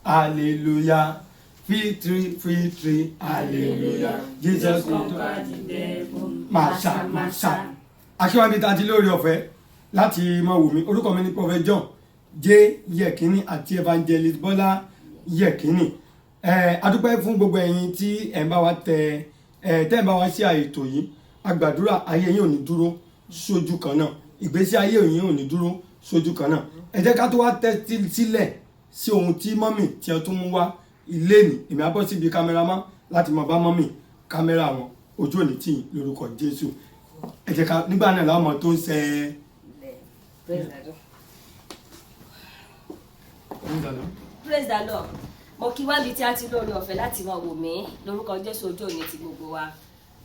Hallelujah. Victory, hallelujah. Jesus conquered the devil. Masha. Akíwábí ta ti lórí ọ̀fẹ́ láti máa wò mí. Orúkọ mi ni Prophet John J. Yekini àti Evangelist Bọ́lá Yekini. Adúpẹ́ fún gbogbo ẹ̀yin tí ẹ̀ ń bá wa tẹ́ ẹ̀ ń bá wa ṣe àìtò yìí. A gbàdúrà ayé yín ò ní dúró sójú kan náà. Ìgbésí ayé yín ò ní dúró sójú kan náà. Ẹ jẹ́ ká tó wá tẹ́ sílẹ̀ sí ohun tí mọ́mì tí ẹ tún mú wá ilé mi. Èmi á bọ́ síbi kámẹ́rámán láti máa bá mọ́mì kámẹ́rà wọn ojú òní tì lórúkọ Jésù. Ẹ jẹ́ ká nígbà náà láwọn ọmọ tó ń ṣe Praise the Lord. Mo kí wá bí tí a ti lórí ọ̀fẹ́ láti máa wò mí lórúkọ Jésù ojú òní ti gbogbo wa.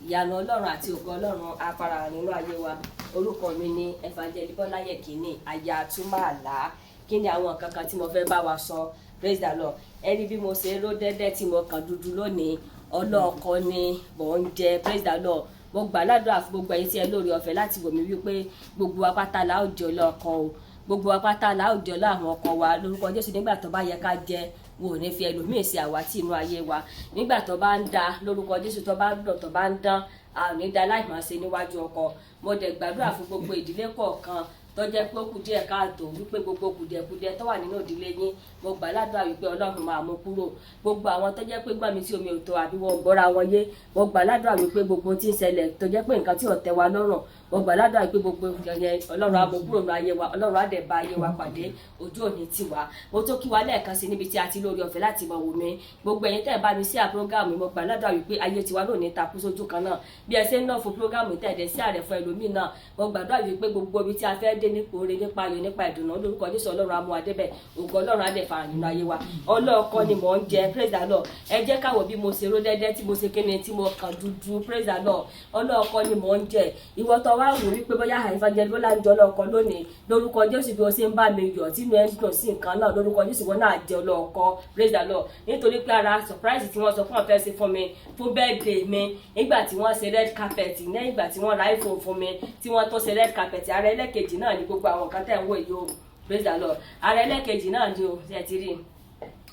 Ìyanu Ọlọ́run àti ògo Ọlọ́run á fara nínú ayé wa. Orúkọ mi ni Evangelist Bọ́lá Yekini, aya Túmàlá. Kí ni àwọn nǹkan kan tí mo fẹ́ bá wa sọ? Praise the Lord. Ẹni bí mo ṣe ró dẹ́dẹ́ tí mo kàn dúdú lónìí, ọlọ́ọ̀kọ ni mò ń jẹ. Praise the Lord. Mo gbà ládùúrà fún gbogbo ẹ̀yin tí ẹ lórí ọ̀fẹ́ láti wò mí wípé gbogbo wa pátá la ó jẹ ọlọ́ọ̀kọ o. Gbogbo wa pátá la ó jẹ ọlọ́ àwọn ọkọ wa lórúkọ Jésù. Nígbà tó bá yẹ ká jẹ, wọn ò ní fi ẹlòmíì sí àwátì inú ayé wa. Nígbà tó bá ń da lórúkọ Jésù, tó bá ń dọ̀, tó bá ń dán, a ò ní da láì máa ṣe níwájú ọkọ. Mo dẹ̀ gbàdúrà fún gbogbo ìdílé kọ̀ọ̀kan tó jẹ́ pé ó kù díẹ̀ káàtó, wípé gbogbo kùdìẹ̀kudiẹ tó wà nínú ìdílé yín, mo gbà ládùúrà wípé Ọlọ́run máa mú kúrò. Gbogbo àwọn tó jẹ́ pé gbọ́n mi tí omi ò tó àbí wọn gbọ́ra wọn yé, mo gbà ládùúrà wípé gbogbo tí ń ṣẹlẹ̀ tó jẹ́ pé nǹkan tí ò tẹ́ wa lọ́rùn, mo gbà ládùúrà wípé gbogbo yẹn Ọlọ́run á mú kúrò ní ayé wa. Ọlọ́run á dẹ̀ bá ayé wa pàdé, ojú òní tì wá. Mo tó kí wa lẹ́ẹ̀kan sí níbi tí a ti lórí ọ̀fẹ́ láti mọ̀ wò mí. Gbogbo ẹ̀yin tẹ́ ẹ bá mi sí àprógámù, mo gbà ládùúrà wípé ayé tiwa náà ní takú sójú kan náà. Bí ẹ ṣe ń náà fún prógámù tẹ̀dẹ̀ sí ààrẹ fún ẹlòmíì náà, mo gbàdúrà wípé gbogbo ibi tí a fẹ́ dé nípa oore, nípa ayọ̀, nípa ìdùnnú lórúkọ Jésù, Ọlọ́run á mú wa débẹ̀. Ògo Ọlọ́run á dẹ̀ fara nínú ayé wa. Ọlọ́ọ̀kọ ni mò ń jẹ. Praise the Lord. Ẹ jẹ́ ká wò bí mo ṣe ró dẹ́dẹ́ tí mo ṣe kíni tí mo kàn dúdú. Praise the Lord. Ọlọ́ọ̀kọ ni mò ń jẹ. Ìwọ tó wá wò wípé bóyá Evangelist Bọ́lá ń jẹ ọlọ́ọ̀kọ lónìí lórúkọ Jésù, bí o ṣe ń bá mi yọ̀ tí inú ẹ ń dùn sí nǹkan náà lórúkọ Jésù, wọn náà jẹ ọlọ́ọ̀kọ. Praise the Lord. Nítorí pé ara surprise tí wọ́n sọ fún ọ̀fẹ́ sí fún mi fún birthday mi nígbà tí wọ́n ṣe red carpet, ní ìgbà tí wọ́n ra iPhone fún mi tí wọ́n tó ṣe red carpet, ara ẹlẹ́kejì náà ni gbogbo àwọn nǹkan tẹ̀ ń wò yìí o. Praise the Lord. Ara ẹlẹ́kejì náà ni o, ṣe ti rí.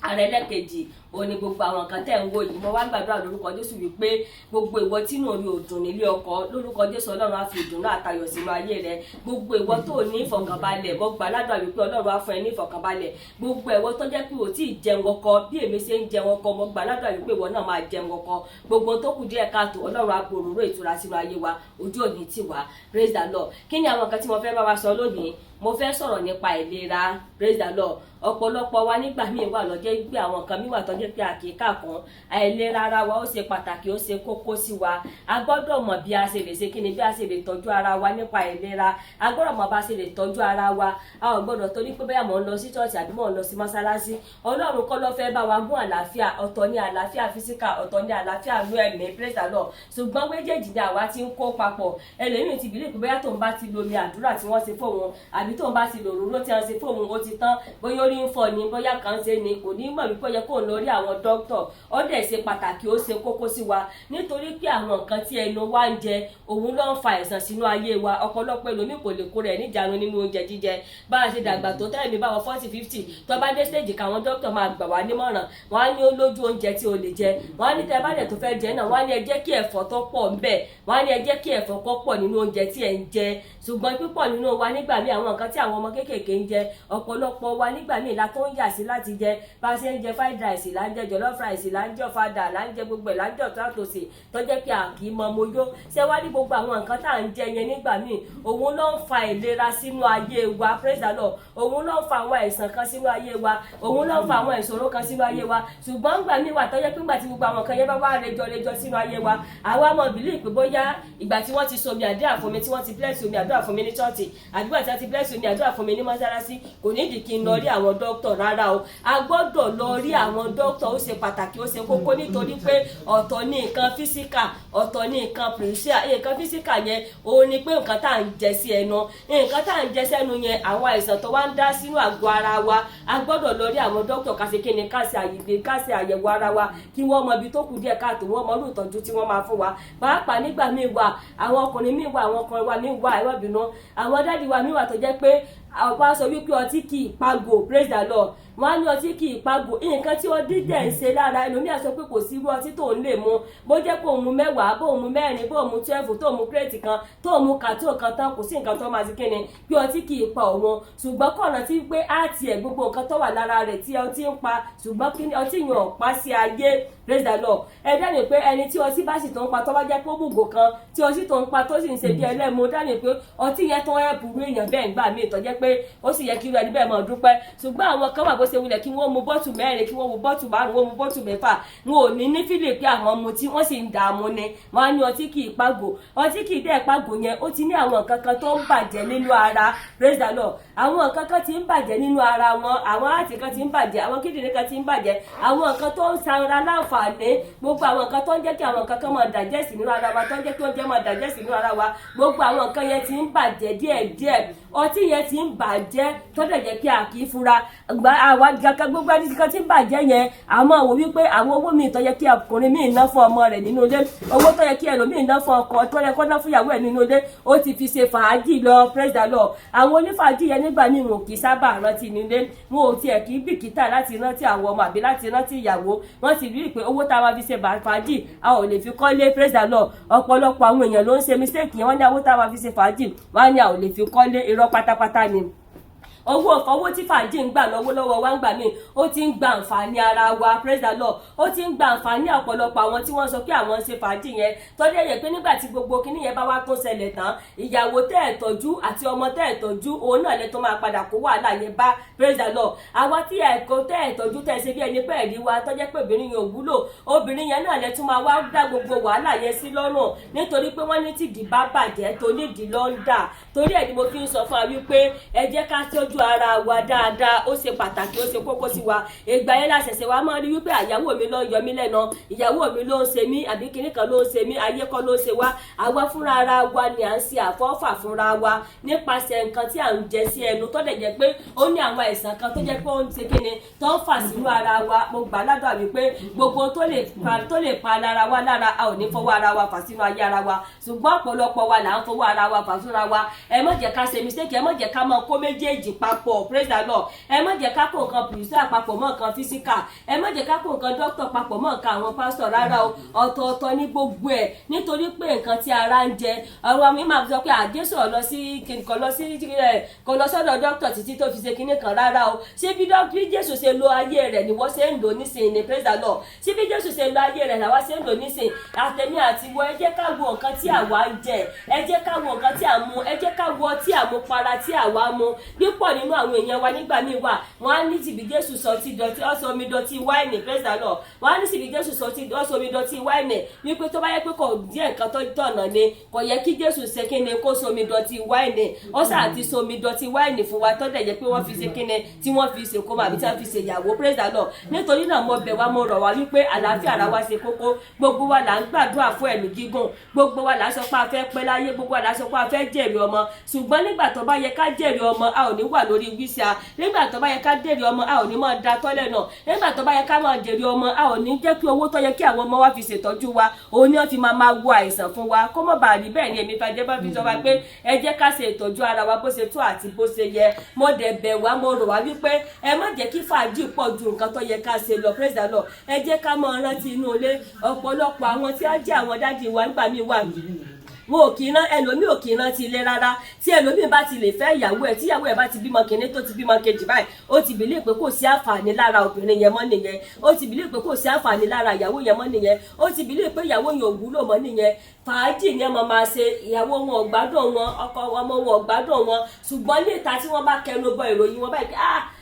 Ara ẹlẹ́kejì ó ní gbogbo àwọn nǹkan tẹ̀ ń wò yìí. Mo wá gbàdúrà lórúkọ Jésù wípé gbogbo ìwọ tí inú orí òdùn nílé ọkọ lórúkọ Jésù, Ọlọ́run á fi ìdùnnú àtayọ̀ sínú ayé rẹ. Gbogbo ìwọ tó ní ìfọ̀kànbalẹ̀, mo gbà ládùúrà wípé Ọlọ́run á fún ẹ ní ìfọ̀kànbalẹ̀. Gbogbo ìwọ tó jẹ́ pé ò tí ì jẹun ọkọ bí èmi ṣe ń jẹun ọkọ, mo gbà ládùúrà wípé ìwọ náà máa jẹun ọkọ. Gbogbo tó kù díẹ̀ káàtó, Ọlọ́run á gbòòrò ìtura sínú ayé wa, ojú òní tì wá. Praise the Lord. Kí ni àwọn nǹkan tí mo fẹ́ bá wa sọ lónìí? Mo fẹ́ sọ̀rọ̀ nípa ìlera. Praise the Lord. Ọ̀pọ̀lọpọ̀ wa nígbà míì wà lọ́jọ́ pé àwọn nǹkan míì wà tó jẹ́ pé àkíkà kan àìlera ara wa ó ṣe pàtàkì, ó ṣe kókó sí wa. A gbọ́dọ̀ mọ̀ bí a ṣe lè ṣe kíni, bí a ṣe lè tọ́jú ara wa nípa ìlera. A gbọ́dọ̀ mọ̀ bá ṣe lè tọ́jú ara wa. A ò gbọ́dọ̀ torí pé bóyá mò ń lọ sí ṣọ́ọ̀ṣì àbí mò ń lọ sí mọ́sálásí. Ọlọ́run kọ́ ló fẹ́ bá wa mú àlàáfíà. Ọ̀tọ̀ ni àlàáfíà físíkà, ọ̀tọ̀ ni àlàáfíà inú ẹ̀mí. Praise the Lord. Ṣùgbọ́n méjèèjì ni àwa ti ń kó papọ̀. Ẹlòmíì ti bìlí pé bóyá tóun bá ti lo omi àdúrà tí wọ́n ṣe fóun àbí tóun bá ti lo òróró tí wọ́n ṣe fóun ó ti tán. Bóyá orí ń fọ́ ni, bóyá kan ṣe ni, kò ní mọ̀ wípé ó yẹ kó lọ rí àwọn dókítà. Ó dẹ̀ ṣe pàtàkì, ó ṣe kókó sí wa nítorí pé àwọn nǹkan tí ẹnu wa ń jẹ òun ló ń fa àìsàn sínú ayé wa. Ọ̀pọ̀lọpọ̀ ẹlòmíì kò lè kó rẹ̀ níjàánu nínú oúnjẹ jíjẹ. Bá a ṣe dàgbà tó tẹ́lẹ̀ mi báwọn 40-50 tó bá dé stage káwọn dókítà máa gbà wá nímọ̀ràn. Wọ́n á ní ó lójú oúnjẹ tí o lè jẹ. Wọ́n á ní tẹ́ bá dẹ̀ tó fẹ́ jẹ náà, wọ́n á ní ẹ jẹ́ kí ẹ̀fọ́ tó pọ̀ ńbẹ̀. Wọ́n á ní ẹ jẹ́ kí ẹ̀fọ́ kó pọ̀ nínú oúnjẹ tí ẹ ń jẹ. Ṣùgbọ́n pípọ̀ nínú wa nígbà míì àwọn nǹkan tí àwọn ọmọ kéékèèké ń jẹ, ọ̀pọ̀lọpọ̀ wa nígbà míì la tó ń yà sí láti jẹ. Bá a ṣe ń jẹ fried rice là ń jẹ jollof rice là ń jẹ ọ̀fadà là ń jẹ gbogbo ẹ̀ là ń jẹ ọ̀tọ̀ọ̀tọ̀sì tó jẹ́ pé à kì í mọ mojó. Ṣé wá ní gbogbo àwọn nǹkan tá à ń jẹ yẹn nígbà míì òun ló ń fa ìlera sínú ayé wa. Praise the Lord. Òun ló ń fa àwọn àìsàn kan sínú ayé wa, òun ló ń fa àwọn ìṣòro kan sínú ayé wa. Ṣùgbọ́n nígbà míì wà tó jẹ́ pé nígbà tí gbogbo àwọn nǹkan yẹn bá wá rẹjọ sínú ayé wa, àwa mọ̀ bìlí pé bóyá ìgbà tí wọ́n ti so omi àdúrà fún mi, tí wọ́n ti bless omi àdúrà fún mi ní church àdúgbò tí wọ́n ti bless omi àdúrà fún mi ní mọ́sálásí, kò nídìí kí n lọ rí àwọn dókítà rárá o. A gbọ́dọ̀ lọ rí àwọn dókítà, ó ṣe pàtàkì, ó ṣe kókó nítorí pé ọ̀tọ̀ ní nǹkan físíkà, ọ̀tọ̀ ní nǹkan pìrìsíà. Nǹkan físíkà yẹn òun ni pé nǹkan tá à ń jẹ sí ẹnu. Nǹkan tá à ń jẹ sẹ́nu yẹn àwọn àìsàn tó wá ń dá sínú àgọ́ ara wa. A gbọ́dọ̀ lọ rí àwọn dókítà ká ṣe kíni, ká ṣe àyẹ̀wò ara wa kí wọ́n mọ ibi tó kù díẹ̀ káàtó, wọ́n mọ irú ìtọ́jú tí wọ́n máa fún wa. Pàápàá nígbà míì wà àwọn ọkùnrin míì wà, àwọn ọkùnrin wa míì wà, ẹ̀rọ ìbínú, àwọn dádì wa míì wà tó jẹ́ pé àwọn sọ wípé ọtí kì í pagò, praise the Lord. Wọ́n á ní ọtí kì í pagò, nǹkan tí ọdí dẹ̀ ń ṣe lára ẹlòmíà sọ pé kò sí irú ọtí tó ń lè mu, bó jẹ́ kó mu 10, bó mu 4, bó mu 12, tó mu crate kan, tó mu kàtó kan tán, kò sí nǹkan tó máa ti kíni bí ọtí kì í pa òun. Ṣùgbọ́n kọ̀ọ̀nà tí pé á tiẹ̀ gbogbo nǹkan tó wà lára rẹ̀ tí ọtí ń pa, ṣùgbọ́n kí ọtí yàn pa sí ayé, praise the Lord. Ẹ dẹ́ni pé ẹni tí ọtí bá sì tó ń pa tó bá jẹ́ pé bùgò kan tí ọtí tó ń pa tó sì ń ṣe bí ẹlẹ́mu, dẹ́ni pé ọtí yẹn tó ń burú èèyàn bẹ́ẹ̀ ń gbà mí tó jẹ́ pé ó sì yẹ kí irú ẹni bẹ́ẹ̀ máa dúpẹ́. Ṣùgbọ́n àwọn kan wà bó ṣe wulẹ̀ kí wọ́n mu bọ́tù 4, kí wọ́n mu bọ́tù 5, wọ́n mu bọ́tù 6, wọn ò ní fílè pé àwọn mu tí wọ́n sì ń dààmú ni. Wọ́n á ní ọtí kì í pagò, ọtí kì í dẹ̀ pagò yẹn ó ti ní àwọn nǹkan kan tó ń bàjẹ́ nínú ara, praise the Lord. Àwọn nǹkan kan ti ń bàjẹ́ nínú ara wọn, àwọn àti kan ti ń bàjẹ́, àwọn kíndìnrín kan ti ń bàjẹ́, àwọn nǹkan tó ń ṣara láǹfààní, gbogbo àwọn nǹkan tó ń jẹ́ kí àwọn nǹkan kan máa digest nínú ara wa, tó ń jẹ́ kí oúnjẹ máa digest nínú ara wa, gbogbo àwọn nǹkan yẹn ti ń bàjẹ́ díẹ̀díẹ̀. Ọtí yẹn ti ń bàjẹ́ tó dẹ̀ jẹ́ kí a kì í fura. Àwa kankan gbogbo ẹni kan ti ń bàjẹ́ yẹn, àmọ́ wò wípé àwọn owó míì tó yẹ kí ọkùnrin míì ná fún ọmọ rẹ̀ nínú ilé, owó tó yẹ kí ẹlòmíì ná fún ọkọ tó yẹ kó ná fún ìyàwó ẹ̀ nínú ilé, ó ti fi ṣe fàájì lọ, praise the Lord. Àwọn onífàájì yẹn nígbà míì wọn kì í sábà rántí nílé, wọn ò tiẹ̀ kì í bìkítà láti rántí àwọn ọmọ àbí láti rántí ìyàwó. Wọ́n sì rí i pé owó tá a máa fi ṣe fàájì a ò lè fi kọ́lé, praise the Lord. Ọ̀pọ̀lọpọ̀ àwọn èèyàn ló ń ṣe mistake yẹn, wọ́n ní owó tá a máa fi ṣe fàájì, wọ́n á ní a ò lè fi kọ́lé, irọ́ pátápátá ni. owó tí fàájì ń gbà lọ́wọ́lọ́wọ́ wá ń gbà míì ó ti ń gba àǹfààní ara wa, praise the Lord. Ó ti ń gba àǹfààní ọ̀pọ̀lọpọ̀ àwọn tí wọ́n sọ pé àwọn ń ṣe fàájì yẹn, tọ́jú ẹ̀yẹ pé nígbà tí gbogbo kinní yẹn bá wá tó ṣẹlẹ̀ tán, ìyàwó tẹ́ ẹ̀ tọ́jú àti ọmọ tẹ́ ẹ̀ tọ́jú, òun náà lẹ tó máa padà kó wàhálà yẹn bá, praise the Lord. Àwa tí ẹ̀kọ́ tẹ́ ẹ̀ tọ́jú tẹ́ ẹ ṣe bí ẹni pé ẹ̀rí wa tọ́jẹ́ pé obìnrin yẹn ò wúlò, obìnrin yẹn náà lẹ tún máa wá dá gbogbo wàhálà yẹn sí lọ́rùn, nítorí pé wọ́n ní tìdí bá bàjẹ́ tó nídìí ló ń dà. Torí ẹ̀ ni mo fi ń sọ fún wa wípé ẹ jẹ́ ká tọ́jú ara wa dáadáa, ó ṣe pàtàkì, ó ṣe kókó sí wa. Ìgbà yẹn la ṣẹ̀ṣẹ̀ wá máa rí wípé àyàwó mi ló ń yọ mí lẹ́nu, ìyàwó mi ló ń ṣe mí, àbí kinní kan ló ń ṣe mí, ayé kọ́ ló ń ṣe wá. Àwa fúnra ara wa ni à ń ṣe àfọ́fà fúnra wa nípasẹ̀ nǹkan tí à ń jẹ sí ẹnu, tó dẹ̀ jẹ́ pé ó ní àwọn àìsàn kan tó jẹ́ pé ó ń ṣe kíni tó ń fà sínú ara wa. Mo gbà ládùúrà wípé gbogbo tó lè pa ara wa lára a ò ní fọwọ́ ara wa fà sínú ayé ara wa, ṣùgbọ́n ọ̀pọ̀lọpọ̀ wa là ń fọwọ́ ara wa fà sínú ara wa. Ẹ má jẹ́ ká ṣe mistake, ẹ má jẹ́ ká máa kó méjèèjì papọ̀, praise the Lord. Ẹ má jẹ́ ká kó nǹkan pìrìsà papọ̀ mọ́ nǹkan físíkà, ẹ má jẹ́ ká kó nǹkan dókítà papọ̀ mọ́ nǹkan àwọn pásítọ̀, rárá o. Ọ̀tọ̀ọ̀tọ̀ ní gbogbo ẹ̀, nítorí pé nǹkan tí ara ń jẹ, ọ̀rọ̀ mi máa sọ pé àjẹsọ lọ sí kò lọ sọ́dọ̀ dókítà títí tó fi ṣe kinní kan, rárá o. Ṣé bí Jésù ṣe lo ayé rẹ̀ ni wọ́n ṣe ń lò nísìnyí ni, praise the Lord. Ṣé bí Jésù ṣe lo ayé rẹ̀ làwa ṣe ń lò nísìnyí. Àtẹ̀mí àti wọ, ẹ jẹ́ ká wo nǹkan tí àwa ń jẹ, ẹ jẹ́ ká wo nǹkan tí à ń mu, ẹ jẹ́ ká wo ọtí àmupara tí àwa mu. Pípọ̀ nínú àwọn èèyàn wa nígbà míì wà, wọ́n á ní tìbí Jésù sọ ti dọ̀tí, ó sọ omi dọ̀tí wáìnì, praise the Lord. Wọ́n á ní tìbí Jésù sọ ti ó sọ omi dọ̀tí wáìnì, wípé tó bá yẹ pé kò díẹ̀ nǹkan tó tọ̀nà ni, kò yẹ kí Jésù ṣe kíni kó sọ omi dọ̀tí wáìnì. Ó sà ti sọ omi dọ̀tí wáìnì fún wa, tó dẹ̀ jẹ́ pé wọ́n fi ṣe kíni tí wọ́n fi ṣe kómọ àbí tí wọ́n fi ṣe ìyàwó, praise the Lord. Nítorí náà mo bẹ̀ wá, mo rọ̀ wá wípé àlàáfíà ara wa ṣe kókó. Gbogbo wa là ń gbàdúrà fún ẹ̀mí gígùn, gbogbo wa là ń sọ pé a fẹ́ pẹ́ láyé, gbogbo wa là ń sọ pé a fẹ́ jèrè ọmọ. Ṣùgbọ́n nígbà tó bá yẹ ká jèrè ọmọ, a ò ní wà lórí wíṣà. Nígbà tó bá yẹ ká jèrè ọmọ, a ò ní máa da tọ́lẹ̀ náà. Nígbà tó bá yẹ ká máa jèrè ọmọ, a ò ní jẹ́ kí owó tó yẹ kí àwọn ọmọ wa fi ṣètọ́jú wa, òun ni wọ́n fi máa wo àìsàn fún wa. Kó mọ̀ bá rí bẹ́ẹ̀ ni èmi fàjẹ́ bá fi sọ wá pé ẹ jẹ́ ká ṣe ìtọ́jú ara wa bó ṣe tó àti bó ṣe yẹ. Mo dẹ̀ bẹ̀ wá, mo rọ̀ wá wípé ẹ má jẹ́ kí fàájì pọ̀ ju nǹkan tó yẹ ká ṣe lọ, praise the Lord. Ẹ jẹ́ ká máa rántí inú ilé. Ọ̀pọ̀lọpọ̀ àwọn tí wọ́n jẹ́ àwọn dádì wa nígbà míì wà, wọn ò kì í rán ẹlòmíì, ò kì í rántí ilé rárá. Tí ẹlòmíì bá ti lè fẹ́ ìyàwó ẹ̀, tí ìyàwó ẹ̀ bá ti bímọ kìíní tó ti bímọ kejì báyìí, ó ti bìlí pé kò sí àǹfààní lára obìnrin yẹn mọ́ nìyẹn. Ó ti bìlí pé kò sí àǹfààní lára ìyàwó yẹn mọ́ nìyẹn. Ó ti bìlí pé ìyàwó yẹn ò wúlò mọ́ nìyẹn. Fàájì ni ọmọ máa ṣe, ìyàwó wọn ò gbádùn wọn, ọkọ ọmọ wọn ò gbádùn wọn. Ṣùgbọ́n níta tí wọ́n bá kẹnu bọ ìròyìn wọn báyìí,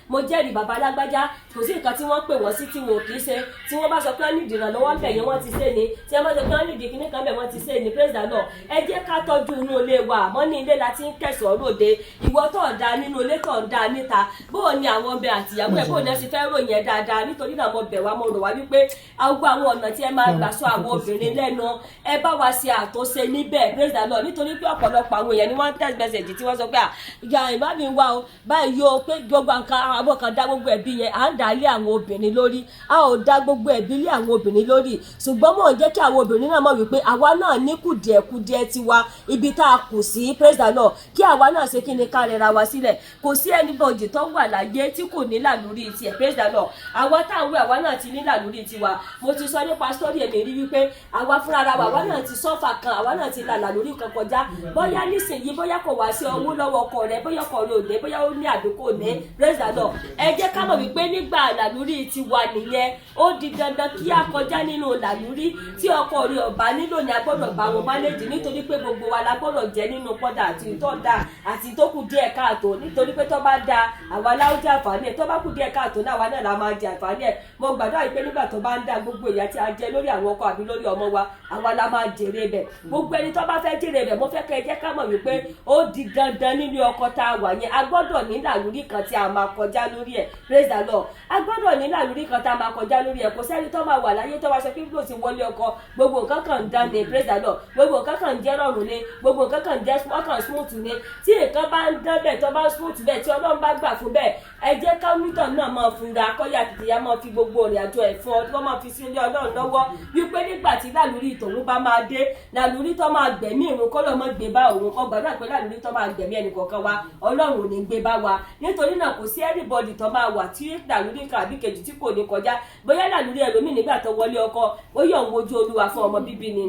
mo jẹ́rìí bàbá alágbájá, kò sí nǹkan tí wọ́n pè wọ́n sí tí wọn ò kì í ṣe. Tí wọ́n bá sọ pé wọ́n ní ìdìrànlọ́wọ́ ń bẹ̀ yẹn wọ́n ti ṣe ni, tí wọ́n bá sọ pé wọ́n ní ìdí kíní kan bẹ̀ wọ́n ti ṣe ni, praise the Lord. Ẹ jẹ́ ká tọ́jú inú ilé wa, àmọ́ ní ilé la ti ń kẹ̀sọ̀ lóde. Ìwọ tó ń da nínú ilé tó ń da níta, bóò ni àwọn ọbẹ̀ àtìyàwó ẹ̀ bóò ni ẹ ti fẹ́ ròyìn ẹ̀ dáadáa. Nítorí náà mo bẹ̀ wá, mo rọ̀ wá wípé àwọn ọ̀nà tí ẹ máa gbà sọ àwọn obìnrin lẹ́nu, ẹ bá wa ṣe àtúnṣe níbẹ̀, praise the Lord. Nítorí pé ọ̀pọ̀lọpọ̀ àwọn èèyàn ni wọ́n text message tí wọ́n sọ pé ìyá ìbá mi wá o báyìí o, pé gbogbo nǹkan àwọn kan dá gbogbo ẹ̀bi yẹn à ń dá lé àwọn obìnrin lórí, a ò dá gbogbo ẹ̀bi lé àwọn obìnrin lórí, ṣùgbọ́n mò ń jẹ́ kí àwọn obìnrin náà mọ̀ wípé àwa náà ní kùdìẹ̀kudiẹ tiwa ibi tá a kù sí, praise the Lord, kí àwa náà ṣe kí ni ká rẹra wa sílẹ̀. Kò sí anybody tó wà láyé tí kò ní làlúrí tiẹ̀, praise the Lord. Àwa táwọn àwa náà ti ní làlúrí tiwa. Mo ti sọ nípa sọ́rí èmi rí wípé àwa fúnra ara wa àwa náà ti sọ́fà kan, àwa náà ti la làlúrí kan kọjá. Bóyá nísìnyí bóyá kò wá sí owó lọ́wọ́ ọkọ rẹ̀, bóyá ọkọ rẹ̀ ò ní, bóyá ó ní àbí kò ní, praise the Lord. Ẹ jẹ́ ká mọ̀ wípé nígbà làlúrí tiwa nìyẹn, ó di dandan kí a kọjá nínú làlúrí tí ọkọ rẹ̀ ọ̀bá nílò ní a gbọ́dọ̀ bá wọn mánéjì, nítorí pé gbogbo wa la gbọ́dọ̀ jẹ́ nínú pọ́dà àti ìtọ́ da àti tó kù díẹ̀ káàtó, nítorí pé tó bá da àwa láwùjọ àǹfààní ẹ̀, tó bá kù díẹ̀ káàtó náà àwa náà la máa jẹ àǹfààní ẹ̀. Mo gbàdúrà wípé nígbà tó bá ń dá gbogbo ìyà tí a jẹ lórí àwọn ọkọ àbí lórí ọmọ wa, àwa la máa jèrè bẹ̀. Gbogbo ẹni tó bá fẹ́ jèrè bẹ̀, mo fẹ́ kẹ́ ẹ jẹ́ ká mọ̀ wípé ó di dandan nínú ọkọ tá a wà yẹn, a gbọ́dọ̀ ní làlúrí kan tí a máa kọjá lórí ẹ̀, praise the Lord. A gbọ́dọ̀ ní làlúrí kan tá a máa kọjá lórí ẹ̀. Kò sẹ́ni tó máa wà láyé tó wá sọ pé bí ó ti wọlé ọkọ gbogbo nǹkan kan ń dán ni, praise the Lord, gbogbo nǹkan kan ń jẹ́ rọrùn ni, gbogbo nǹkan kan ń jẹ́ ọkàn smooth ni. Tí nǹkan bá ń dán bẹ́ẹ̀ tó bá smooth bẹ́ẹ̀ tí Ọlọ́run bá gbà fún bẹ́ẹ̀, ẹ jẹ́ ká onítàn náà máa fúnra kọ́yà tètè ya máa fi gbogbo ìrìn àjò ẹ̀ fún ọ tí wọ́n máa fi sí ilé Ọlọ́run lọ́wọ́ wípé nígbà tí làlúrí ìtòun bá máa dé, làlúrí tó máa gbẹ̀mí ìrun kọ́ lọ́ mọ́ gbé bá òun, kọ́ gbàdúrà pé làlúrí tó máa gbẹ̀mí ẹnì kọ̀ọ̀kan wa Ọlọ́run ò ní gbé bá wa. Nítorí náà kò sí anybody tó máa wà tí làlúrí kan àbí kejì tí kò ní kọjá. Bóyá làlúrí ẹlòmíì nígbà tó wọlé ọkọ ó yọ̀ ń wojú Olúwa fún ọmọ bíbí ni,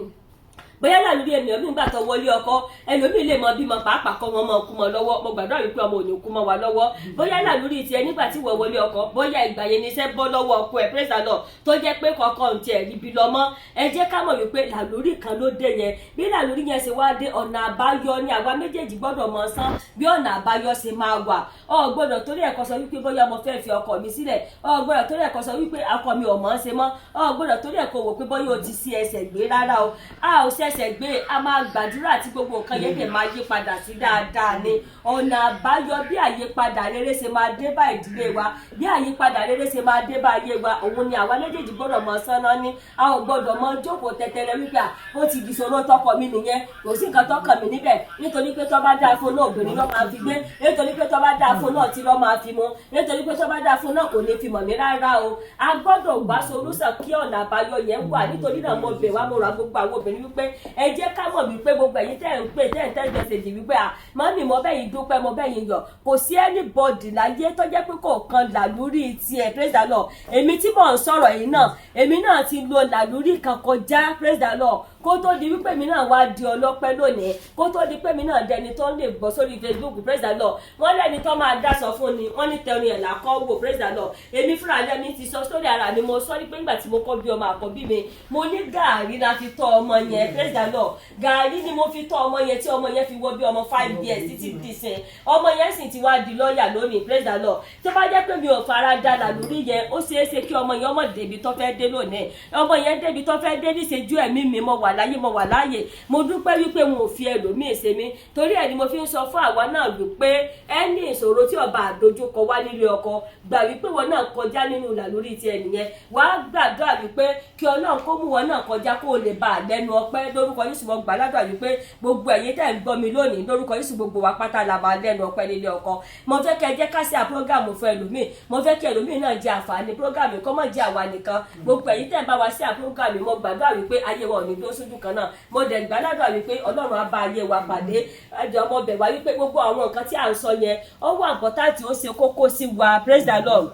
bóyá làlúrí ènìyàn nígbà tó wọlé ọkọ ẹlòmíì lè mọ bímọ pàápàá kọ́ wọn mọ kú mọ lọ́wọ́. Mo gbàdúrà wípé ọmọ ò ní kú mọ́ wa lọ́wọ́. Bóyá làlúrí tiẹ̀ nígbà tí wọ́n wọlé ọkọ, bóyá ìgbà yẹn ni iṣẹ́ bọ́ lọ́wọ́ ọkọ ẹ̀, praise the Lord, tó jẹ́ pé kọ̀ọ̀kan tiẹ̀ ríbi lọ mọ́. Ẹ jẹ́ ká mọ̀ wípé làlúrí kan ló dé yẹn. Bí làlúrí yẹn ṣe wá dé, ọ̀nà àbáyọ ni àwa méjèèjì gbọ́dọ̀ mọ̀ sán bí ọ̀nà àbáyọ ṣe máa wà. O gbọ́dọ̀ torí ẹ̀kọ́ sọ wípé bóyá mo fẹ́ fi ọkọ mi sílẹ̀, o gbọ́dọ̀ torí ẹ̀kọ́ sọ wípé ọkọ mi ò mọ̀ ọ́n ṣe mọ́, o gbọ́dọ̀ torí ẹ̀kọ́ wò pé bóyá o ti sí ẹsẹ̀ gbé, rárá o, a ò ṣẹ̀ṣẹ̀ gbé, a máa gbàdúrà àti gbogbo nǹkan yẹn lè máa yí padà sí dáadáa ni. Ọ̀nà àbáyọ bí àyípadà rere ṣe máa dé bá ìdílé wa, bí àyípadà rere ṣe máa dé bá ayé wa, òun ni àwa méjèèjì gbọ́dọ̀ mọ̀ sánná ní. A ò gbọ́dọ̀ mọ jókòó tẹ̀tẹ̀rẹ̀ wípé ó ti di ìṣòro tọkọ mi nìyẹn, kò sí nǹkan tọkàn mi níbẹ̀, nítorí pé tó bá dáa fún náà obìnrin ló máa fi gbé, nítorí pé tó bá dáa fún náà tí ló máa fi mu, nítorí pé tó bá dáa fún náà kò ní fi mọ̀ mí, rárá o. A gbọ́dọ̀ gbà solúsàn kí ọ̀nà àbáyọ yẹn wà. Nítorí náà mo bẹ̀ wá, mo rà gbogbo àwọn obìnrin wípé ẹ jẹ́ ká mọ̀ wípé gbogbo ẹ̀yin tẹ́ ń pè tẹ́ ń mẹ́sẹ̀jì wípé mọ́mì mo bẹ́yìn dúpẹ́, mo bẹ́yìn yọ̀. Kò sí anybody láyé tó jẹ́ pé kò kan làlúrí tiẹ̀, praise the Lord. Èmi tí mò ń sọ̀rọ̀ yìí náà, èmi náà ti lo làlúrí kan kọjá, praise the Lord, kó tó di wípé mi náà wá di ọlọ́pẹ́ lónìí, kó tó di pé mi náà dẹni tó lè bọ́ sórí Facebook, praise the Lord. Wọ́n lẹ́ni tó máa dáṣọ fún ni, wọ́n ní tẹ̀rín ẹ̀ làkọ́ wò, praise the Lord. Èmi fúnra lẹ́mi ti sọ sórí ara mi, mo sọ ní pé nígbà tí mo kọ́ bí ọmọ àkọ́bí mi, mo ní gàárì la fi tọ́ ọmọ yẹn, praise the Lord. Gàárì ni mo fi tọ́ ọmọ yẹn tí ọmọ yẹn fi wọ bí ọmọ 5 years títí dìsìn. Ọmọ yẹn sì ti wá di lọ́ọ̀yà lónìí, praise the Lord. Tó bá jẹ́ pé mi ò fara da làlúrí yẹn, ó ṣeé ṣe kí ọmọ yẹn ọmọ débi tó fẹ́ dé lónìí. Ọmọ yẹn débi tó fẹ́ dé níṣẹ́jú ẹ̀mí mi, mo wà láyé, mo wà láàyè. Mo dúpẹ́ wípé wọn ò fi ẹlòmíì ṣe mí. Torí ẹ̀ ni mo fi ń sọ fún àwa náà wípé ẹni ìṣòro tí ọba àdójúkọ wá nílé ọkọ, gbà wípé wọn náà kọjá nínú làlúrí ti ẹnìyẹn. Wàá gbàdúrà wípé kí Ọlọ́run kó mú wọn náà kọjá kó o lè bá àlẹ́nu ọpẹ́. Lórúkọ Jésù mo gbàdúrà wípé gbogbo ẹ̀yin tẹ́ ń gbọ́ mi lónìí, lórúkọ Jésù gbogbo wa pátá la máa lẹ́nu ọpẹ́ nílé ọkọ. Mo fẹ́ kẹ́ jẹ́ ká ṣe àprógámù fún ẹlòmíì, mo fẹ́ kí ẹlòmíì náà jẹ àǹfààní prógámù kó má jẹ́ àwa nìkan. Gbogbo ẹ̀yin tẹ́ ń bá wa ṣe àprógámù, mo gbàdúrà wípé ayé wa ò ní dúró sójú kan náà. Mo dẹ̀ gbàdúrà wípé Ọlọ́run á bá ayé wa pàdé. Ẹjọ́ mo bẹ̀ wá wípé gbogbo àwọn nǹkan tí à ń sọ yẹn ó wà important, ó ṣe kókó sí wa, praise the Lord.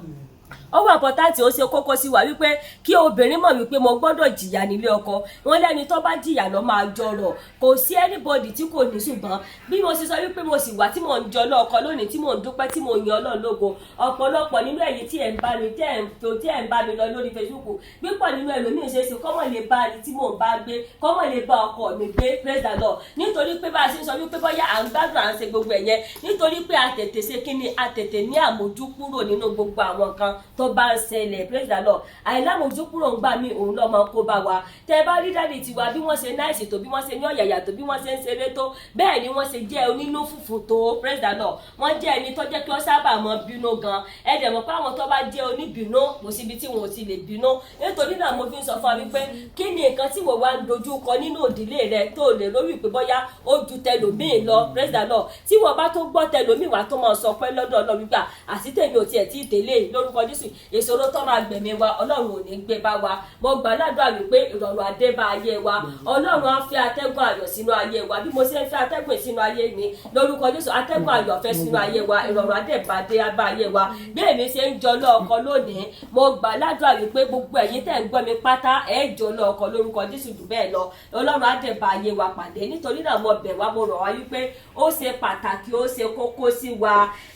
Ó wà important, ó ṣe kókó sí wa wípé kí obìnrin mọ̀ wípé mo gbọ́dọ̀ jìyà nílé ọkọ. Wọ́n lẹ́ni tó bá jìyà lọ máa jọrọ̀. Kò sí anybody tí kò ní ṣùgbọ́n bí mo ṣe sọ wípé mo sì wà tí mò ń jọ lọ́kọ lónìí, tí mò ń dúpẹ́, tí mò ń yan Ọlọ́run lógo. Ọ̀pọ̀lọpọ̀ nínú ẹ̀yin tí ẹ̀ ń bá mi tí ẹ̀ ń bá mi lọ lórí Facebook, pípọ̀ nínú ẹlòmíì ṣe é ṣe kọ́mọ̀ lè bá ẹni tí mò ń bá gbé, kọ́mọ̀ lè bá ọkọ mi gbé, praise the Lord. Nítorí pé bá a ṣe ń sọ wípé bóyá à ń gbádùn à ń ṣe gbogbo ẹ̀yẹn, nítorí pé a tètè ṣe kíni, a tètè ní àmójú kúrò nínú gbogbo àwọn nǹkan tó bá ń ṣẹlẹ̀ praise the Lord àìlámojú kúrò ń gbà mí òun lọ́mọ kó bá wa tẹ́ bá rí dáàdì tiwa bí wọ́n ṣe náìsì tó bí wọ́n ṣe ní ọ̀yàyà tó bí wọ́n ṣe ń ṣeré tó bẹ́ẹ̀ ni wọ́n ṣe jẹ́ onínú fùfù tó praise the Lord wọ́n jẹ́ ẹni tó jẹ́ kí wọ́n sábà mọ bínú gan ẹ dẹ̀ mọ̀ pé àwọn tó bá jẹ́ oníbínú kò síbi tí wọn ò ti lè bínú nítorí náà mo fi ń sọ fún wa wípé kí ni nǹkan tí wọ́n wá ń dojú kọ nínú òdílé rẹ tó lè lórí pé bóyá ó ju tẹlòmíì lọ praise the Lord tí wọ́n bá tó gbọ́ tẹlòmíì wá tó máa sọ pé lọ́dọ̀ Ọlọ́run gbà àsìtèmi ò tiẹ̀ tí ì tẹ̀lé lórúkọ Jésù ìṣòro tó máa gbẹ̀mí wa Ọlọ́run ò ní gbé bá wa mo gbà ládùúrà wípé ìrọ̀rùn adé bá ayé wa Ọlọ́run á fi atẹ́gùn ayọ̀ sínú ayé wa bí mo ṣe ń fi atẹ́gùn sínú ayé mi lórúkọ Jésù atẹ́gùn ayọ̀ fẹ́ sínú ayé wa ìrọ̀rùn adé bá dé bá ayé wa bí èmi ṣe ń jọ lọ́ọ̀kọ lónìí mo gbà ládùúrà wípé gbogbo ẹ̀yin tẹ́ ń gbọ́ mi pátá ẹ̀ jọ lọ́ọ̀kọ lórúkọ Jésù jù bẹ́ẹ̀ lọ Ọlọ́run adé bá ayé wa pàdé nítorí náà mo bẹ̀ wá mo rọ̀ wá wípé ó ṣe pàtàkì ó ṣe kókó sí wa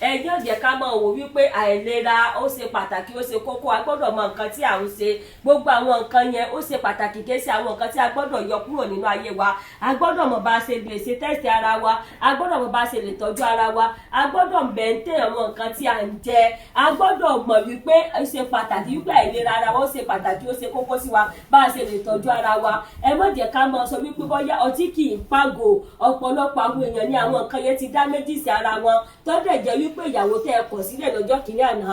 ẹ̀yin ò jẹ́ ká mọ̀ wò wípé àìlera ó ṣe pàtàkì ó ṣe kókó a gbọ́dọ̀ mọ nǹkan tí à ń ṣe gbogbo àwọn nǹkan yẹn ó ṣe pàtàkì kì í ṣe àwọn nǹkan tí a gbọ́dọ̀ yọ kúrò nínú ayé wa a gbọ́dọ̀ mọ̀ bá a ṣe lè ṣe tẹ́sì ara wa a gbọ́dọ̀ mọ̀ bá a ṣe lè tọ́jú ara wa a gbọ́dọ̀ bẹ̀ǹtẹ̀ àwọn nǹkan tí à ń jẹ a gbọ́dọ̀ mọ̀ wípé ó ṣe pàtàkì wípé àìlera ara wa ó ṣe pàtàkì ó ṣe kókó sí wa bá a ṣe lè tọ́jú ara wa ẹ má jẹ́ ká mọ̀ sọ wípé bóyá ọtí kì í pàgò ọ̀pọ̀lọpọ̀ àwọn èèyàn ní àwọn nǹkan yẹn ti dá méjì sí ara wọn tọ́dẹ̀ jẹ́ wípé ìyàwó tẹ́ ẹ kọ̀ sílẹ̀ lọ́jọ́ kìíní àná